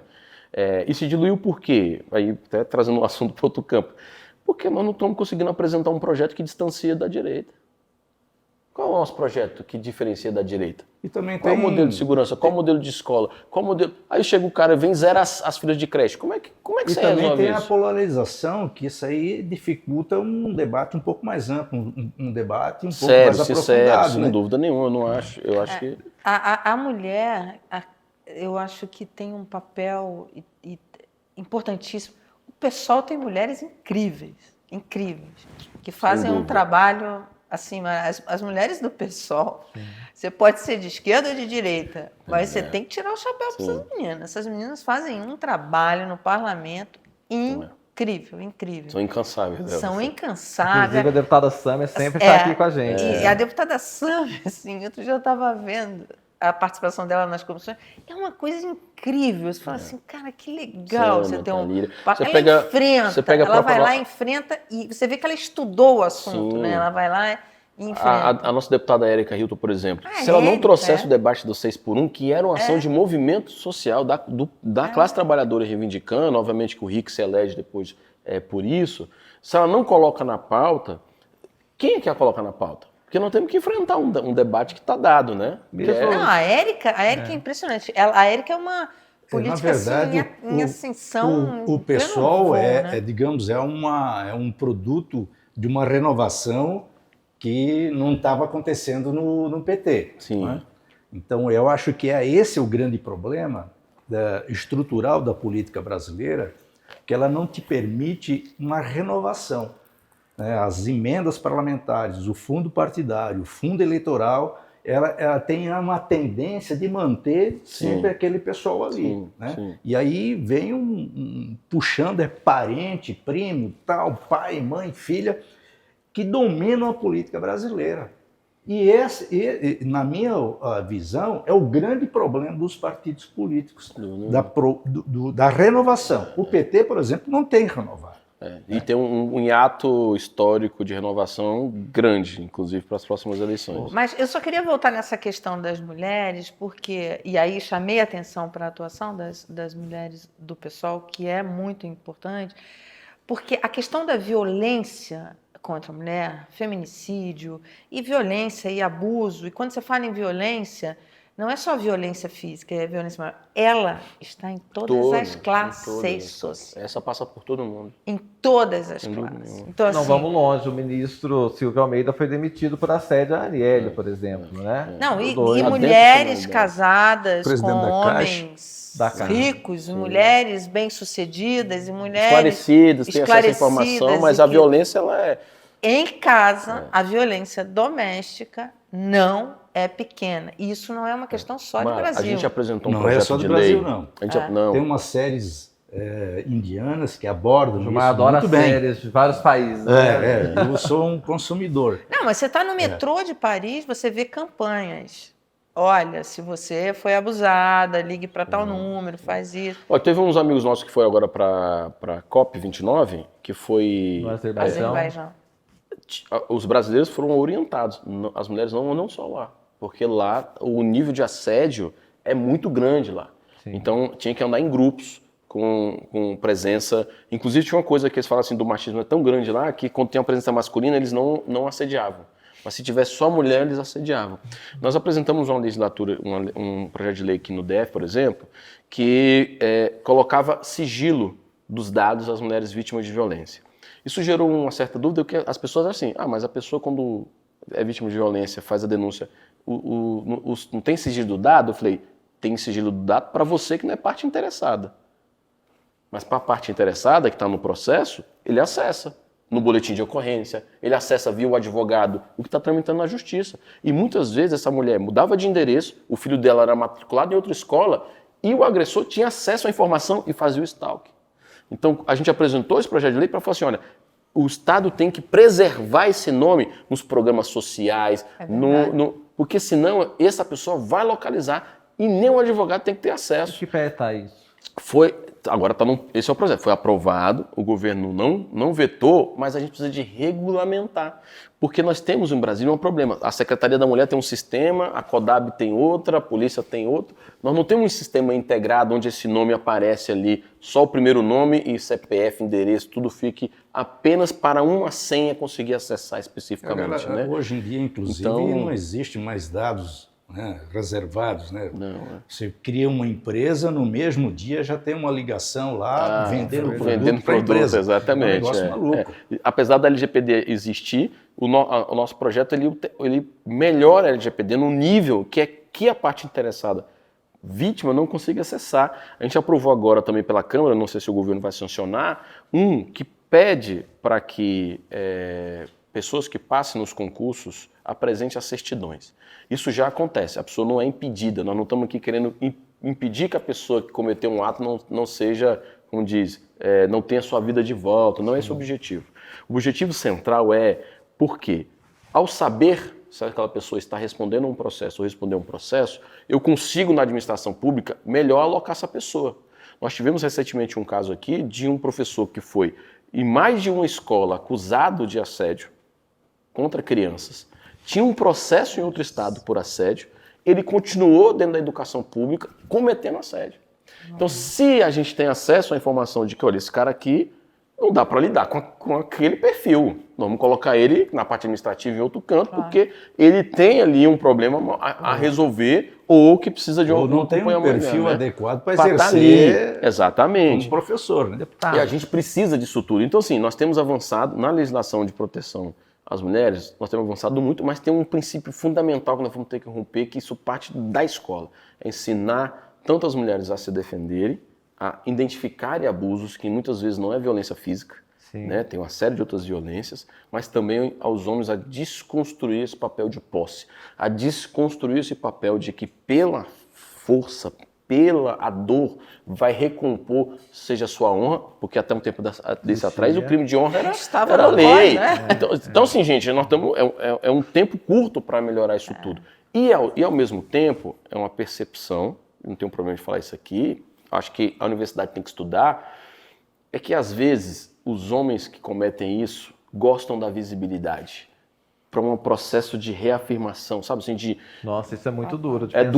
E se diluiu por quê? Aí, até trazendo um assunto para outro campo. Porque nós não estamos conseguindo apresentar um projeto que distancia da direita. Qual é o nosso projeto que diferencia da direita? E também qual é o modelo de segurança? Qual é o modelo de escola? Qual modelo... Aí chega o cara, vem zero as filas de creche. Como é que você resolve isso? E também tem a polarização, que isso aí dificulta um debate um pouco mais amplo, um debate um pouco mais aprofundado. Sem dúvida nenhuma, eu não acho. Eu acho que... A mulher, eu acho que tem um papel importantíssimo. O PSOL tem mulheres incríveis, que fazem um trabalho... Assim, as mulheres do PSOL, você pode ser de esquerda ou de direita, mas você tem que tirar o chapéu para essas meninas. Essas meninas fazem um trabalho no parlamento incrível. São incansáveis. São incansáveis. Inclusive, a deputada Sâmia sempre está aqui com a gente. E a deputada Sâmia, assim, outro dia eu estava vendo, a participação dela nas comissões, é uma coisa incrível. Você fala assim, cara, que legal você ter um... Ela enfrenta, ela vai lá, enfrenta, e você vê que ela estudou o assunto, né? Ela vai lá e enfrenta. A nossa deputada Érica Hilton, por exemplo, se ela não trouxesse o debate do 6x1, que era uma ação de movimento social da classe trabalhadora reivindicando, obviamente que o Rick se elege depois por isso, se ela não coloca na pauta, quem é que a coloca na pauta? Porque nós temos que enfrentar um debate que está dado, né? Não, a Érica é impressionante. A Érica é uma política, na verdade, assim, em ascensão. O pessoal digamos, é um produto de uma renovação que não estava acontecendo no PT. Sim. Né? Então, eu acho que esse é o grande problema estrutural da política brasileira, que ela não te permite uma renovação. As emendas parlamentares, o fundo partidário, o fundo eleitoral, ela tem uma tendência de manter sempre aquele pessoal ali. Sim, né? sim. E aí vem puxando, parente, primo, tal, pai, mãe, filha, que dominam a política brasileira. E na minha visão, é o grande problema dos partidos políticos, da renovação. O PT, por exemplo, não tem renovado. E tem um hiato histórico de renovação grande, inclusive, para as próximas eleições. Mas eu só queria voltar nessa questão das mulheres, e aí chamei a atenção para a atuação das mulheres do PSOL, que é muito importante, porque a questão da violência contra a mulher, feminicídio e violência e abuso, e quando você fala em violência, não é só violência física, é violência moral. Ela está em todas as classes sociais. Essa passa por todo mundo. Em todas as classes. Então, não vamos longe, o ministro Silvio Almeida foi demitido por assédio a Arielle, por exemplo. Né? Não, e mulheres casadas com homens ricos, mulheres bem-sucedidas e mulheres esclarecidas, têm acesso à informação, mas a violência, ela é... Em casa, a violência doméstica não é pequena. E isso não é uma questão só do Brasil. A gente apresentou um não projeto é só do de Brasil, lei. não. Tem umas séries indianas que abordam isso adora muito bem. séries de vários países. Eu sou um consumidor. Não, mas você está no metrô de Paris, você vê campanhas. Olha, se você foi abusada, ligue para tal número, faz isso. Teve uns amigos nossos que foi agora para a COP29, que foi... No Azerbaijão. Os brasileiros foram orientados, as mulheres não andam só lá, porque lá o nível de assédio é muito grande lá. Sim. Então tinha que andar em grupos, com presença. Inclusive tinha uma coisa que eles falam assim, do machismo é tão grande lá, que quando tem uma presença masculina eles não assediavam. Mas se tivesse só mulher, eles assediavam. Nós apresentamos uma legislatura, um projeto de lei aqui no DF, por exemplo, que colocava sigilo dos dados às mulheres vítimas de violência. Isso gerou uma certa dúvida, porque as pessoas acham assim, mas a pessoa quando é vítima de violência, faz a denúncia, não tem sigilo do dado? Eu falei, tem sigilo do dado para você que não é parte interessada. Mas para a parte interessada, que está no processo, ele acessa no boletim de ocorrência, ele acessa via o advogado, o que está tramitando na justiça. E muitas vezes essa mulher mudava de endereço, o filho dela era matriculado em outra escola, e o agressor tinha acesso à informação e fazia o stalking. Então, a gente apresentou esse projeto de lei para falar assim, olha, o Estado tem que preservar esse nome nos programas sociais, porque senão essa pessoa vai localizar e nem o advogado tem que ter acesso. Que pé está isso? Esse é o projeto, foi aprovado, o governo não vetou, mas a gente precisa de regulamentar, porque nós temos no Brasil um problema, a Secretaria da Mulher tem um sistema, a CODAB tem outra, a polícia tem outro, nós não temos um sistema integrado onde esse nome aparece ali, só o primeiro nome e CPF, endereço, tudo fique apenas para uma senha conseguir acessar especificamente. Né? Hoje em dia, inclusive, não existe mais dados reservados, né? Você cria uma empresa, no mesmo dia já tem uma ligação lá, vendendo produto, exatamente. É um negócio maluco. Apesar da LGPD existir, o nosso projeto ele melhora a LGPD no nível que a parte interessada, vítima, não consiga acessar. A gente aprovou agora também pela Câmara, não sei se o governo vai sancionar, que pede para que pessoas que passem nos concursos apresentem as certidões. Isso já acontece, a pessoa não é impedida, nós não estamos aqui querendo impedir que a pessoa que cometeu um ato não seja, como diz, não tenha sua vida de volta, não é esse o objetivo. O objetivo central porque ao saber se aquela pessoa está respondendo a um processo ou responder a um processo, eu consigo, na administração pública, melhor alocar essa pessoa. Nós tivemos recentemente um caso aqui de um professor que foi em mais de uma escola acusado de assédio contra crianças, tinha um processo em outro estado por assédio, ele continuou dentro da educação pública cometendo assédio. Então, se a gente tem acesso à informação de que, olha, esse cara aqui não dá para lidar com aquele perfil, vamos colocar ele na parte administrativa em outro canto, porque ele tem ali um problema a resolver ou que precisa de um não tem um perfil né? adequado para exercer exatamente como professor, né? E a gente precisa disso tudo. Então, assim, nós temos avançado na legislação de proteção às mulheres, nós temos avançado muito, mas tem um princípio fundamental que nós vamos ter que romper, que isso parte da escola. É ensinar tanto as mulheres a se defenderem, a identificarem abusos, que muitas vezes não é violência física, né? Tem uma série de outras violências, mas também aos homens a desconstruir esse papel de posse, a desconstruir esse papel de que pela força, pela dor, vai recompor, seja a sua honra, porque até um tempo desse atrás o crime de honra era lei. Né? Então, assim, gente, nós estamos, é um tempo curto para melhorar isso tudo. E ao mesmo tempo, é uma percepção, não tenho problema de falar isso aqui, acho que a universidade tem que estudar, é que às vezes os homens que cometem isso gostam da visibilidade para um processo de reafirmação, sabe assim, Nossa, isso é muito duro de pensar,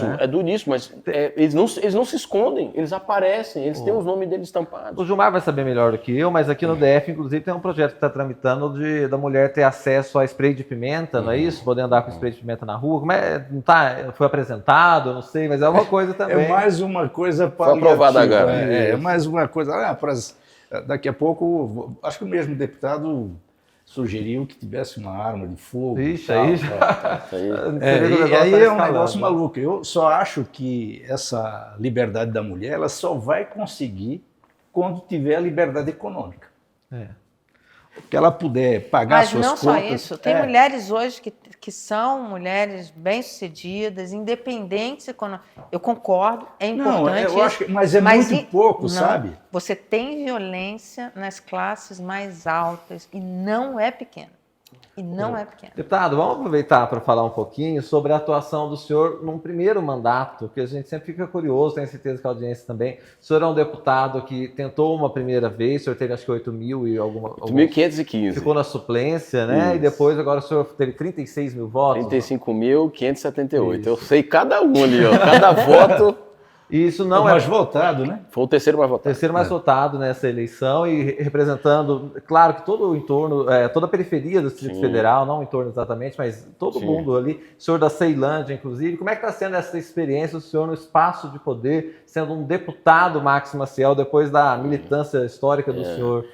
né? É duríssimo, mas eles não se escondem, eles aparecem, eles têm os nomes deles estampados. O Gilmar vai saber melhor do que eu, mas aqui no DF, inclusive, tem um projeto que está tramitando da mulher ter acesso a spray de pimenta, não é isso? Poder andar com spray de pimenta na rua. Como não tá, foi apresentado, eu não sei, mas é uma coisa também. É mais uma coisa paliativa. Foi aprovado agora. É mais uma coisa. Daqui a pouco, acho que o mesmo deputado sugeriu que tivesse uma arma de fogo. Ixi, aí já. Aí é um negócio maluco. Eu só acho que essa liberdade da mulher ela só vai conseguir quando tiver a liberdade econômica. Que ela puder pagar suas contas. Mas não só isso. Tem mulheres hoje que são mulheres bem-sucedidas, independentes. Eu concordo, é importante. Eu acho mas muito pouco, sabe? Você tem violência nas classes mais altas e não é pequena. Deputado, vamos aproveitar para falar um pouquinho sobre a atuação do senhor num primeiro mandato, que a gente sempre fica curioso, tenho certeza que a audiência também. O senhor é um deputado que tentou uma primeira vez, o senhor teve acho que 8.000 e alguma... 8.515. Ficou na suplência, né? Isso. E depois agora o senhor teve 36 mil votos. 35.578. Eu sei cada um ali, ó, cada voto... E isso não mais votado, né? Foi o terceiro mais votado. Terceiro mais votado nessa eleição e representando, claro que todo o entorno, toda a periferia do Distrito Federal, não o entorno exatamente, mas todo mundo ali. O senhor da Ceilândia, inclusive. Como é que está sendo essa experiência, o senhor no espaço de poder, sendo um deputado, Máximo Maciel, depois da militância histórica do senhor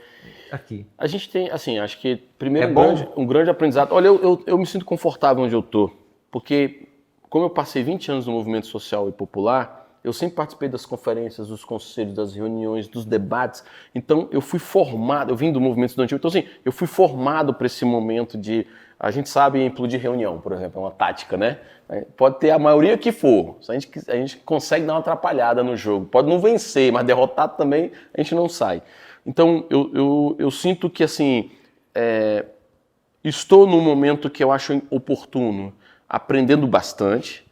aqui? A gente tem, assim, acho que primeiro um grande aprendizado. Olha, eu me sinto confortável onde eu estou, porque como eu passei 20 anos no movimento social e popular, eu sempre participei das conferências, dos conselhos, das reuniões, dos debates. Então, eu fui formado, eu vim do movimento estudantil, então assim, eu fui formado para esse momento de... A gente sabe implodir reunião, por exemplo, é uma tática, né? Pode ter a maioria que for, a gente consegue dar uma atrapalhada no jogo. Pode não vencer, mas derrotado também a gente não sai. Então, eu sinto que, assim, estou num momento que eu acho oportuno, aprendendo bastante.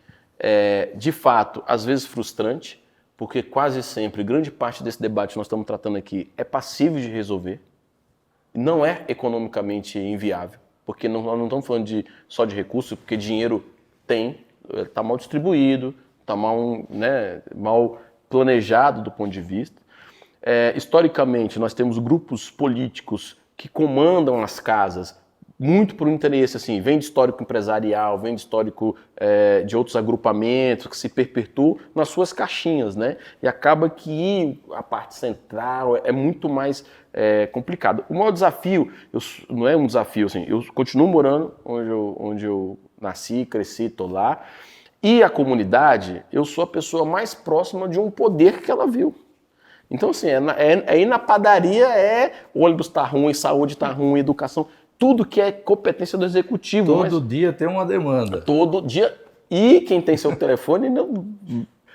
De fato, às vezes frustrante, porque quase sempre, grande parte desse debate que nós estamos tratando aqui é passível de resolver, não é economicamente inviável, porque nós não estamos falando só de recursos, porque dinheiro está mal distribuído, está mal planejado do ponto de vista. Historicamente, nós temos grupos políticos que comandam as casas, muito por interesse, assim, vem de histórico empresarial, vem de histórico de outros agrupamentos que se perpetuam nas suas caixinhas, né? E acaba que a parte central é muito mais complicado. O maior desafio, não é um desafio, assim, eu continuo morando onde eu nasci, cresci, estou lá, e a comunidade, eu sou a pessoa mais próxima de um poder que ela viu. Então, assim, ir na padaria, o ônibus está ruim, saúde está ruim, educação... Tudo que é competência do executivo. Todo dia tem uma demanda. Todo dia. E quem tem seu telefone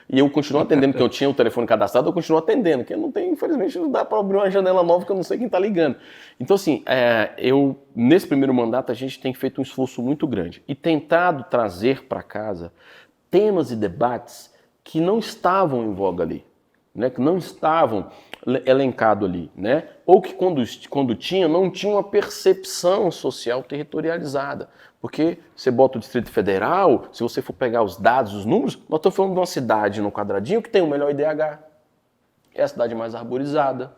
E eu continuo atendendo, porque eu tinha o telefone cadastrado, eu continuo atendendo, porque não tem, infelizmente, não dá para abrir uma janela nova que eu não sei quem está ligando. Então, assim, nesse primeiro mandato, a gente tem feito um esforço muito grande e tentado trazer para casa temas e debates que não estavam em voga ali, né? Que não estavam elencados ali, né? Ou que quando tinha, não tinha uma percepção social territorializada. Porque você bota o Distrito Federal, se você for pegar os dados, os números, nós estamos falando de uma cidade no quadradinho que tem o melhor IDH. É a cidade mais arborizada,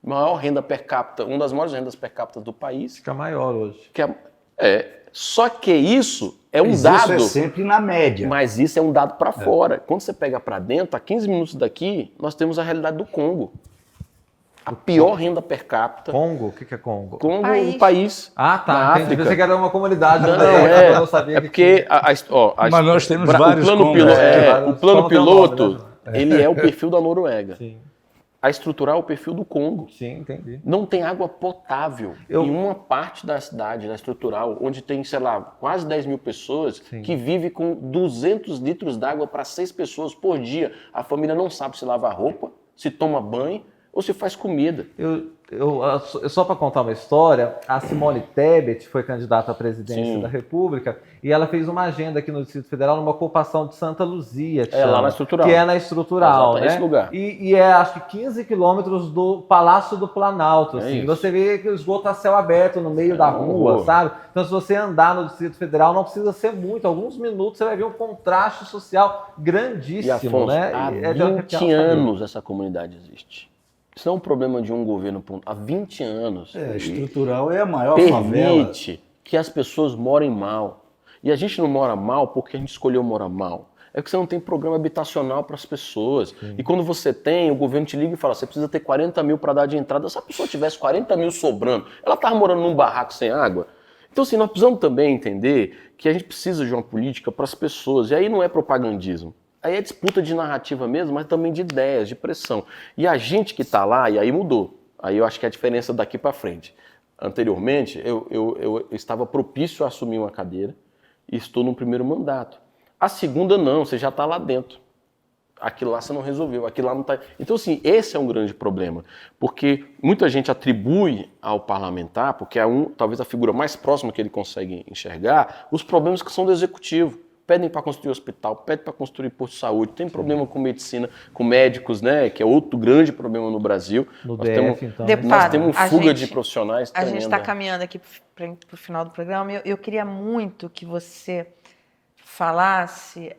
maior renda per capita, uma das maiores rendas per capita do país. Fica maior hoje. Só que isso é um Mas dado... isso é sempre na média. Mas isso é um dado para fora. Quando você pega para dentro, a 15 minutos daqui, nós temos a realidade do Congo. A pior renda per capita. Congo? O que é Congo? Congo é um país Ah, tá. na Entendi. África. Pensei que era uma comunidade. Não, eu não sabia que porque tinha. Mas nós temos vários o plano Congos. piloto, o plano Como tem o nome, piloto, ele é o perfil da Noruega. Sim, A estrutural é o perfil do Congo. sim, entendi. Não tem água potável em uma parte da cidade, da estrutural, onde tem, sei lá, quase 10 mil pessoas que vivem com 200 litros d'água para 6 pessoas por dia. A família não sabe se lava roupa, se toma banho ou se faz comida. Só para contar uma história, a Simone Tebet foi candidata à presidência da República e ela fez uma agenda aqui no Distrito Federal numa ocupação de Santa Luzia, lá na estrutural. que é na estrutural, Exato, né? esse lugar. E é, acho que 15 quilômetros do Palácio do Planalto, assim. Isso. Você vê que o esgoto a céu aberto no meio da rua, sabe? Então, se você andar no Distrito Federal, não precisa ser muito, alguns minutos você vai ver um contraste social grandíssimo, E Afonso, né? há É de arrepiar 20 a família. anos essa comunidade existe. Isso não é um problema de um governo. Há 20 anos. Estrutural é a maior favela. Permite que as pessoas morem mal. E a gente não mora mal porque a gente escolheu morar mal. É que você não tem programa habitacional para as pessoas. E quando você tem, o governo te liga e fala, você precisa ter 40 mil para dar de entrada. Se a pessoa tivesse 40 mil sobrando, ela estava morando num barraco sem água. Então, assim, nós precisamos também entender que a gente precisa de uma política para as pessoas. E aí não é propagandismo. Aí é disputa de narrativa mesmo, mas também de ideias, de pressão. E a gente que está lá, e aí mudou. Aí eu acho que é a diferença daqui para frente. Anteriormente, eu estava propício a assumir uma cadeira e estou no primeiro mandato. A segunda não, você já está lá dentro. Aquilo lá você não resolveu, aquilo lá não está... Então, assim, esse é um grande problema. Porque muita gente atribui ao parlamentar, porque é talvez a figura mais próxima que ele consegue enxergar, os problemas que são do executivo. Pedem para construir hospital, pedem para construir posto de saúde, tem problema com medicina, com médicos, né? Que é outro grande problema no Brasil. No nós DF, temos, então. nós temos fuga de profissionais A gente está tremenda. caminhando aqui para o final do programa. Eu queria muito que você falasse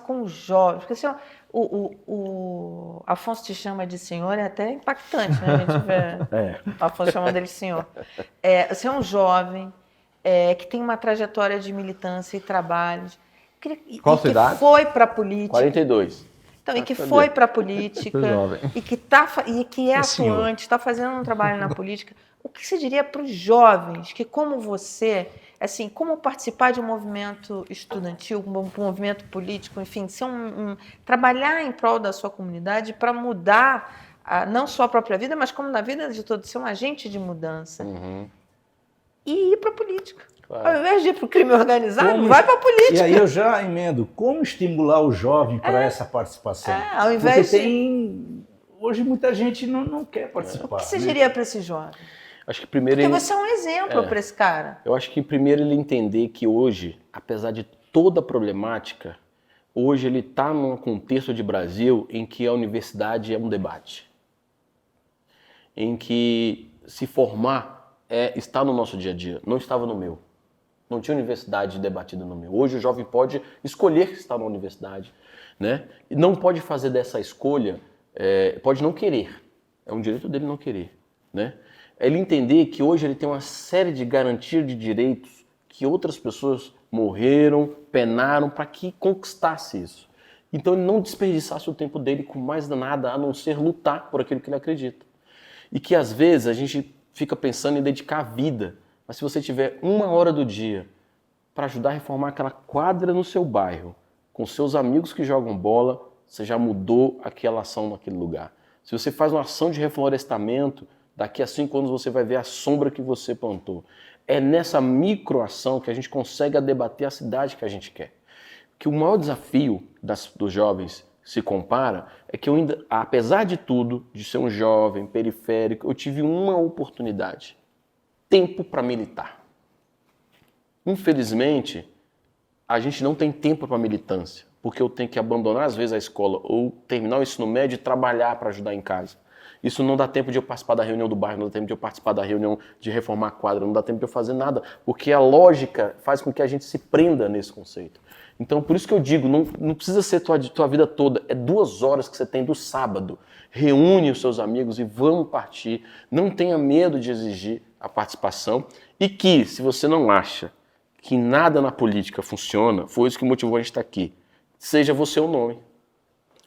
com os jovens, porque assim, o Afonso te chama de senhor, é até impactante, né? A gente vê o Afonso chamando ele de senhor. Você é um jovem que tem uma trajetória de militância e trabalho. Qual a sua idade? Que foi para a política. 42. Então, e que foi para a política, e que é atuante, está fazendo um trabalho na política. O que você diria para os jovens que, como você, assim, como participar de um movimento estudantil, um movimento político, enfim, trabalhar em prol da sua comunidade para mudar não só a própria vida, mas como na vida de todos, ser um agente de mudança. E ir para a política. Claro. Ao invés de ir para o crime organizado, vai para a política. E aí eu já emendo, como estimular o jovem para essa participação? Ao invés hoje muita gente não quer participar. O que você diria para esse jovem? Acho que primeiro Porque você é um exemplo para esse cara. Eu acho que primeiro ele entender que hoje, apesar de toda a problemática, hoje ele está num contexto de Brasil em que a universidade é um debate. Em que se formar está no nosso dia a dia, não estava no meu. Não tinha universidade debatida no meu. Hoje o jovem pode escolher estar na universidade, né? E não pode fazer dessa escolha, pode não querer. É um direito dele não querer, né? Ele entender que hoje ele tem uma série de garantias de direitos que outras pessoas morreram, penaram para que conquistasse isso. Então ele não desperdiçasse o tempo dele com mais nada a não ser lutar por aquilo que ele acredita. E que às vezes a gente fica pensando em dedicar a vida, mas se você tiver 1 hora do dia para ajudar a reformar aquela quadra no seu bairro, com seus amigos que jogam bola, você já mudou aquela ação naquele lugar. Se você faz uma ação de reflorestamento, daqui a 5 anos você vai ver a sombra que você plantou. É nessa microação que a gente consegue debater a cidade que a gente quer. que o maior desafio dos jovens se compara é que eu ainda, apesar de tudo, de ser um jovem periférico, eu tive uma oportunidade: tempo para militar. Infelizmente, a gente não tem tempo para militância, porque eu tenho que abandonar às vezes a escola ou terminar o ensino médio e trabalhar para ajudar em casa. Isso não dá tempo de eu participar da reunião do bairro, não dá tempo de eu participar da reunião de reformar a quadra, não dá tempo de eu fazer nada, porque a lógica faz com que a gente se prenda nesse conceito. Então, por isso que eu digo, não precisa ser tua vida toda, é 2 horas que você tem do sábado. Reúne os seus amigos e vamos partir. Não tenha medo de exigir a participação e que, se você não acha que nada na política funciona, foi isso que motivou a gente estar aqui. Seja você o nome.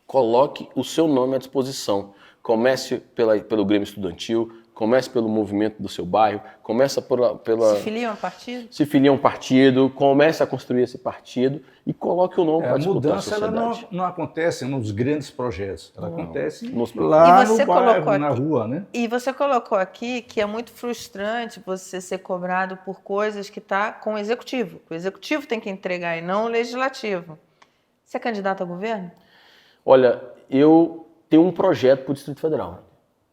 Coloque o seu nome à disposição. Comece pelo Grêmio Estudantil, comece pelo movimento do seu bairro, comece pela... Se filia a um partido? Se filia a um partido, comece a construir esse partido e coloque o nome para disputar a sociedade. A mudança não acontece nos grandes projetos, ela acontece nos lá no bairro, na rua, né? E você colocou aqui que é muito frustrante você ser cobrado por coisas que está com o executivo. O executivo tem que entregar e não o legislativo. Você é candidato a governo? Olha, eu tenho um projeto para o Distrito Federal.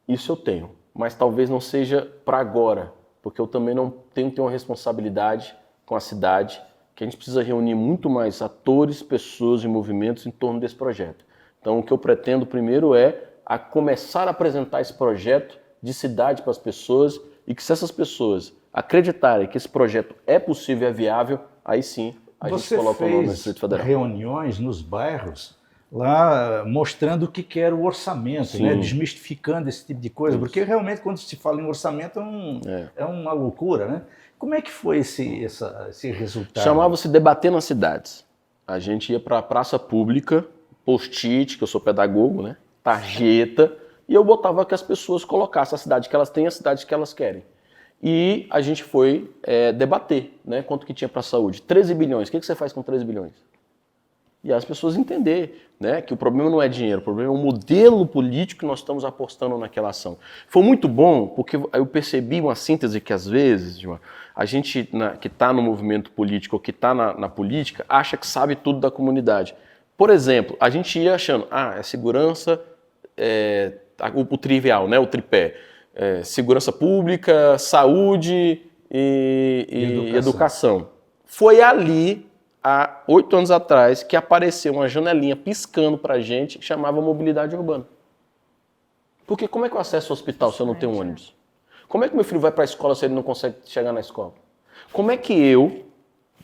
Isso eu tenho. Mas talvez não seja para agora, porque eu também não tenho que ter uma responsabilidade com a cidade, que a gente precisa reunir muito mais atores, pessoas e movimentos em torno desse projeto. Então, o que eu pretendo primeiro é começar a apresentar esse projeto de cidade para as pessoas e que, se essas pessoas acreditarem que esse projeto é possível e é viável, aí sim a gente coloca o nome no Distrito Federal. Você fez reuniões nos bairros lá mostrando o que era o orçamento, né? Desmistificando esse tipo de coisa, porque realmente quando se fala em orçamento é uma loucura, né? Como é que foi esse resultado? Chamava-se Debater nas Cidades. A gente ia para a praça pública, post-it, que eu sou pedagogo, né? Tarjeta, e eu botava que as pessoas colocassem a cidade que elas têm, a cidade que elas querem. E a gente foi debater, né? Quanto que tinha para a saúde. 13 bilhões. O que você faz com 13 bilhões? E as pessoas entenderem, né, que o problema não é dinheiro, o problema é o modelo político que nós estamos apostando naquela ação. Foi muito bom, porque eu percebi uma síntese que às vezes, a gente que está no movimento político ou que está na política acha que sabe tudo da comunidade. Por exemplo, a gente ia achando, é segurança, o trivial, né, o tripé, segurança pública, saúde e educação. Foi ali, há 8 anos atrás, que apareceu uma janelinha piscando para a gente que chamava mobilidade urbana. Porque como é que eu acesso ao hospital se eu não tenho um ônibus? Como é que meu filho vai para a escola se ele não consegue chegar na escola? Como é que eu,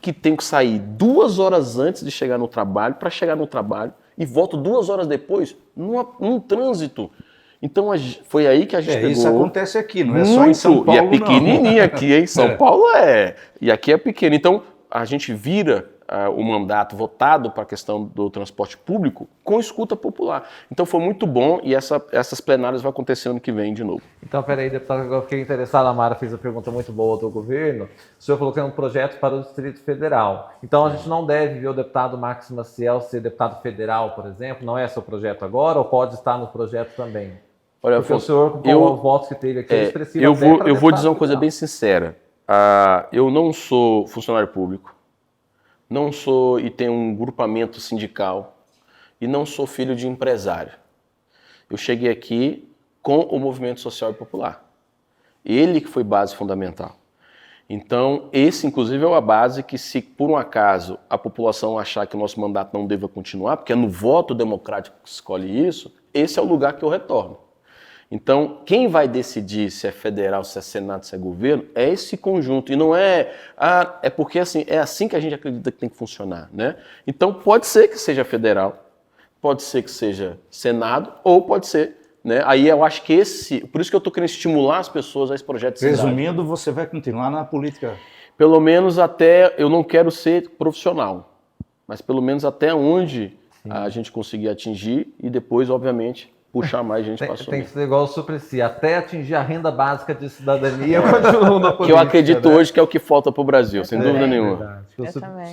que tenho que sair 2 horas antes de chegar no trabalho, para chegar no trabalho, e volto 2 horas depois num trânsito? Então foi aí que a gente pegou... Isso acontece aqui, não é só em São Paulo, e é pequenininho aqui, em São Paulo e aqui é pequeno. Então a gente vira o mandato votado para a questão do transporte público com escuta popular. Então foi muito bom e essas plenárias vão acontecer ano que vem de novo. Então, peraí, deputado, agora eu fiquei interessado, a Mara fez uma pergunta muito boa do governo. O senhor falou que é um projeto para o Distrito Federal. Então a gente não deve ver o deputado Marcos Maciel ser deputado federal, por exemplo? Não é seu projeto agora ou pode estar no projeto também? Olha, porque o senhor, com os votos que teve aqui, é expressivo. Eu vou dizer uma coisa bem sincera. Eu não sou funcionário público. Não sou e tenho um grupamento sindical e não sou filho de empresário. Eu cheguei aqui com o movimento social e popular. Ele que foi base fundamental. Então, esse inclusive é a base que, se por um acaso a população achar que o nosso mandato não deva continuar, porque é no voto democrático que se escolhe isso, esse é o lugar que eu retorno. Então, quem vai decidir se é federal, se é Senado, se é governo, é esse conjunto. E não é porque assim, é assim que a gente acredita que tem que funcionar, né? Então, pode ser que seja federal, pode ser que seja Senado, ou pode ser, né? Aí eu acho que por isso que eu estou querendo estimular as pessoas a esse projeto de cidade. Resumindo, você vai continuar na política? Pelo menos até, eu não quero ser profissional, mas pelo menos até onde a gente conseguir atingir e depois, obviamente, puxar mais gente para assumir. Tem que ser igual o Suplicy, até atingir a renda básica de cidadania, continuo na política. Que eu acredito hoje que é o que falta para o Brasil, sem dúvida nenhuma.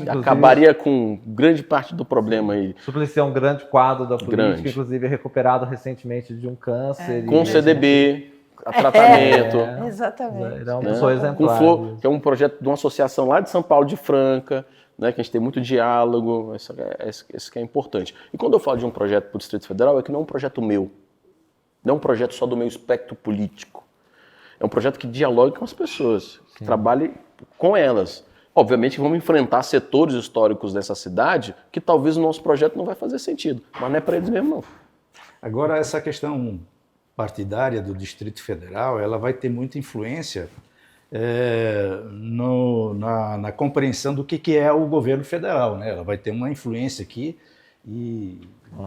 Acabaria com grande parte do problema aí. Suplicy é um grande quadro da política, inclusive recuperado recentemente de um câncer. Com CDB, tratamento. Exatamente. Ele é uma pessoa exemplar. Que é um projeto de uma associação lá de São Paulo de Franca, né, que a gente tem muito diálogo, isso que é importante. E quando eu falo de um projeto para o Distrito Federal, é que não é um projeto meu, não é um projeto só do meu espectro político. É um projeto que dialogue com as pessoas, que trabalhe com elas. Obviamente vamos enfrentar setores históricos dessa cidade que talvez o nosso projeto não vai fazer sentido, mas não é para eles mesmo, não. Agora, essa questão partidária do Distrito Federal, ela vai ter muita influência na compreensão do que é o governo federal, né? Ela vai ter uma influência aqui e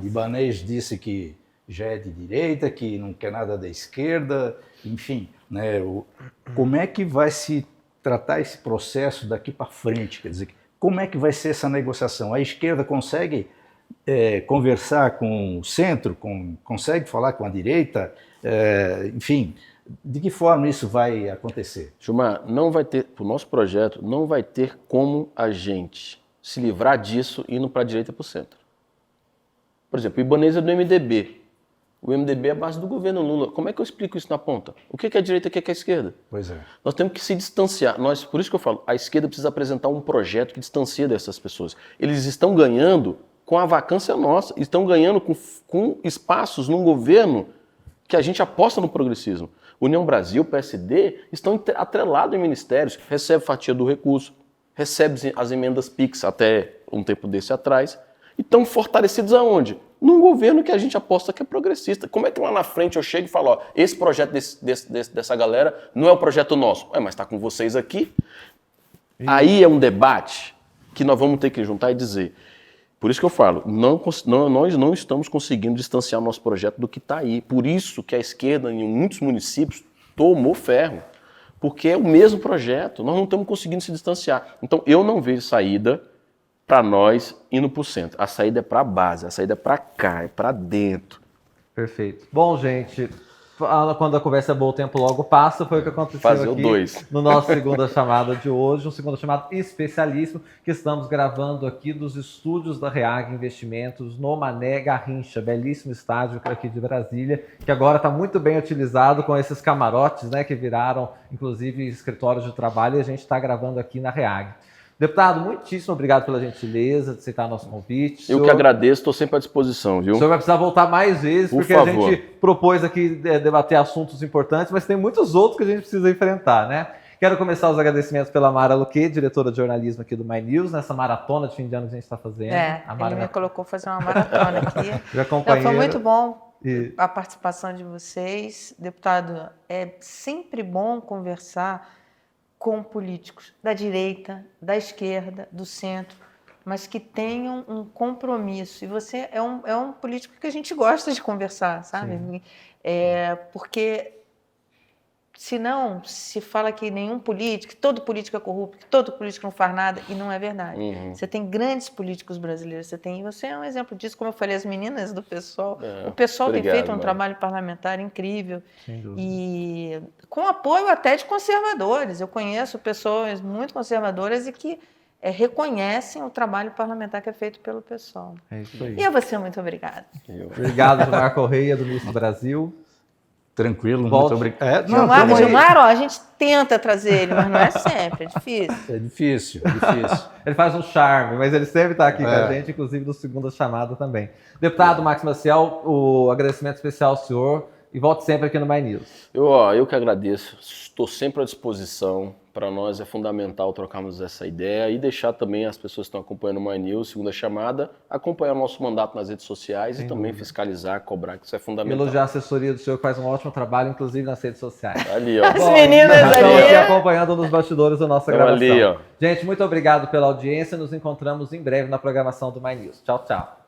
Ibanez disse que já é de direita, que não quer nada da esquerda, enfim, né? Como é que vai se tratar esse processo daqui para frente? Quer dizer, como é que vai ser essa negociação? A esquerda consegue conversar com o centro, consegue falar com a direita, enfim, de que forma isso vai acontecer? Gilmar, não vai ter, para o nosso projeto, não vai ter como a gente se livrar disso indo para a direita e para o centro. Por exemplo, o Ibanez é do MDB. O MDB é a base do governo Lula. Como é que eu explico isso na ponta? O que é a direita e o que é a esquerda? Pois é. Nós temos que se distanciar. Por isso que eu falo, a esquerda precisa apresentar um projeto que distancia dessas pessoas. Eles estão ganhando com a vacância nossa, estão ganhando com espaços num governo que a gente aposta no progressismo. União Brasil, PSD, estão atrelados em ministérios, recebe fatia do recurso, recebe as emendas PIX até um tempo desse atrás, e estão fortalecidos aonde? Num governo que a gente aposta que é progressista. Como é que lá na frente eu chego e falo, ó, esse projeto dessa galera não é o projeto nosso, mas está com vocês aqui? Aí é um debate que nós vamos ter que juntar e dizer. Por isso que eu falo, nós não estamos conseguindo distanciar o nosso projeto do que está aí. Por isso que a esquerda, em muitos municípios, tomou ferro. Porque é o mesmo projeto, nós não estamos conseguindo se distanciar. Então, eu não vejo saída para nós indo para o centro. A saída é para a base, a saída é para cá, é para dentro. Perfeito. Bom, gente, quando a conversa é boa, o tempo logo passa. Foi o que aconteceu Fazer aqui o 2. no nosso segunda chamada de hoje, um segunda chamada especialíssimo que estamos gravando aqui dos estúdios da Reag Investimentos no Mané Garrincha, belíssimo estádio aqui de Brasília, que agora está muito bem utilizado com esses camarotes, né, que viraram inclusive escritórios de trabalho, e a gente está gravando aqui na Reag. Deputado, muitíssimo obrigado pela gentileza de aceitar nosso convite. Eu que agradeço, estou sempre à disposição, viu? O senhor vai precisar voltar mais vezes, Por porque favor. A gente propôs aqui debater assuntos importantes, mas tem muitos outros que a gente precisa enfrentar, né? Quero começar os agradecimentos pela Mara Luque, diretora de jornalismo aqui do My News, nessa maratona de fim de ano que a gente está fazendo. Ele me colocou fazer uma maratona aqui. Não, foi muito bom a participação de vocês. Deputado, é sempre bom conversar com políticos da direita, da esquerda, do centro, mas que tenham um compromisso. E você é um político que a gente gosta de conversar, sabe? Porque senão se fala que nenhum político, que todo político é corrupto, que todo político não faz nada, e não é verdade. Você tem grandes políticos brasileiros, você é um exemplo disso, como eu falei, as meninas do PSOL. O PSOL tem feito um trabalho parlamentar incrível, e com apoio até de conservadores. Eu conheço pessoas muito conservadoras e que reconhecem o trabalho parlamentar que é feito pelo PSOL. É isso aí. E a você, muito obrigada. Obrigado, Gilmar Correia, do Misto Brasil. Tranquilo, Volte. muito obrigado. Gilmar, a gente tenta trazer ele, mas não é sempre, é difícil. É difícil, é difícil. Ele faz um charme, mas ele sempre está aqui com a gente, inclusive no segunda chamada também. Deputado Max Maciel, o agradecimento especial ao senhor e volte sempre aqui no My News. Eu que agradeço, estou sempre à disposição. Para nós é fundamental trocarmos essa ideia e deixar também as pessoas que estão acompanhando o My News, segunda chamada, acompanhar o nosso mandato nas redes sociais e também fiscalizar, cobrar, que isso é fundamental. Elogiar a assessoria do senhor, que faz um ótimo trabalho, inclusive nas redes sociais. Ali, ó. As meninas Estamos aqui ali. acompanhando nos bastidores da nossa gravação. Ali, ó. Gente, muito obrigado pela audiência. Nos encontramos em breve na programação do My News. Tchau, tchau.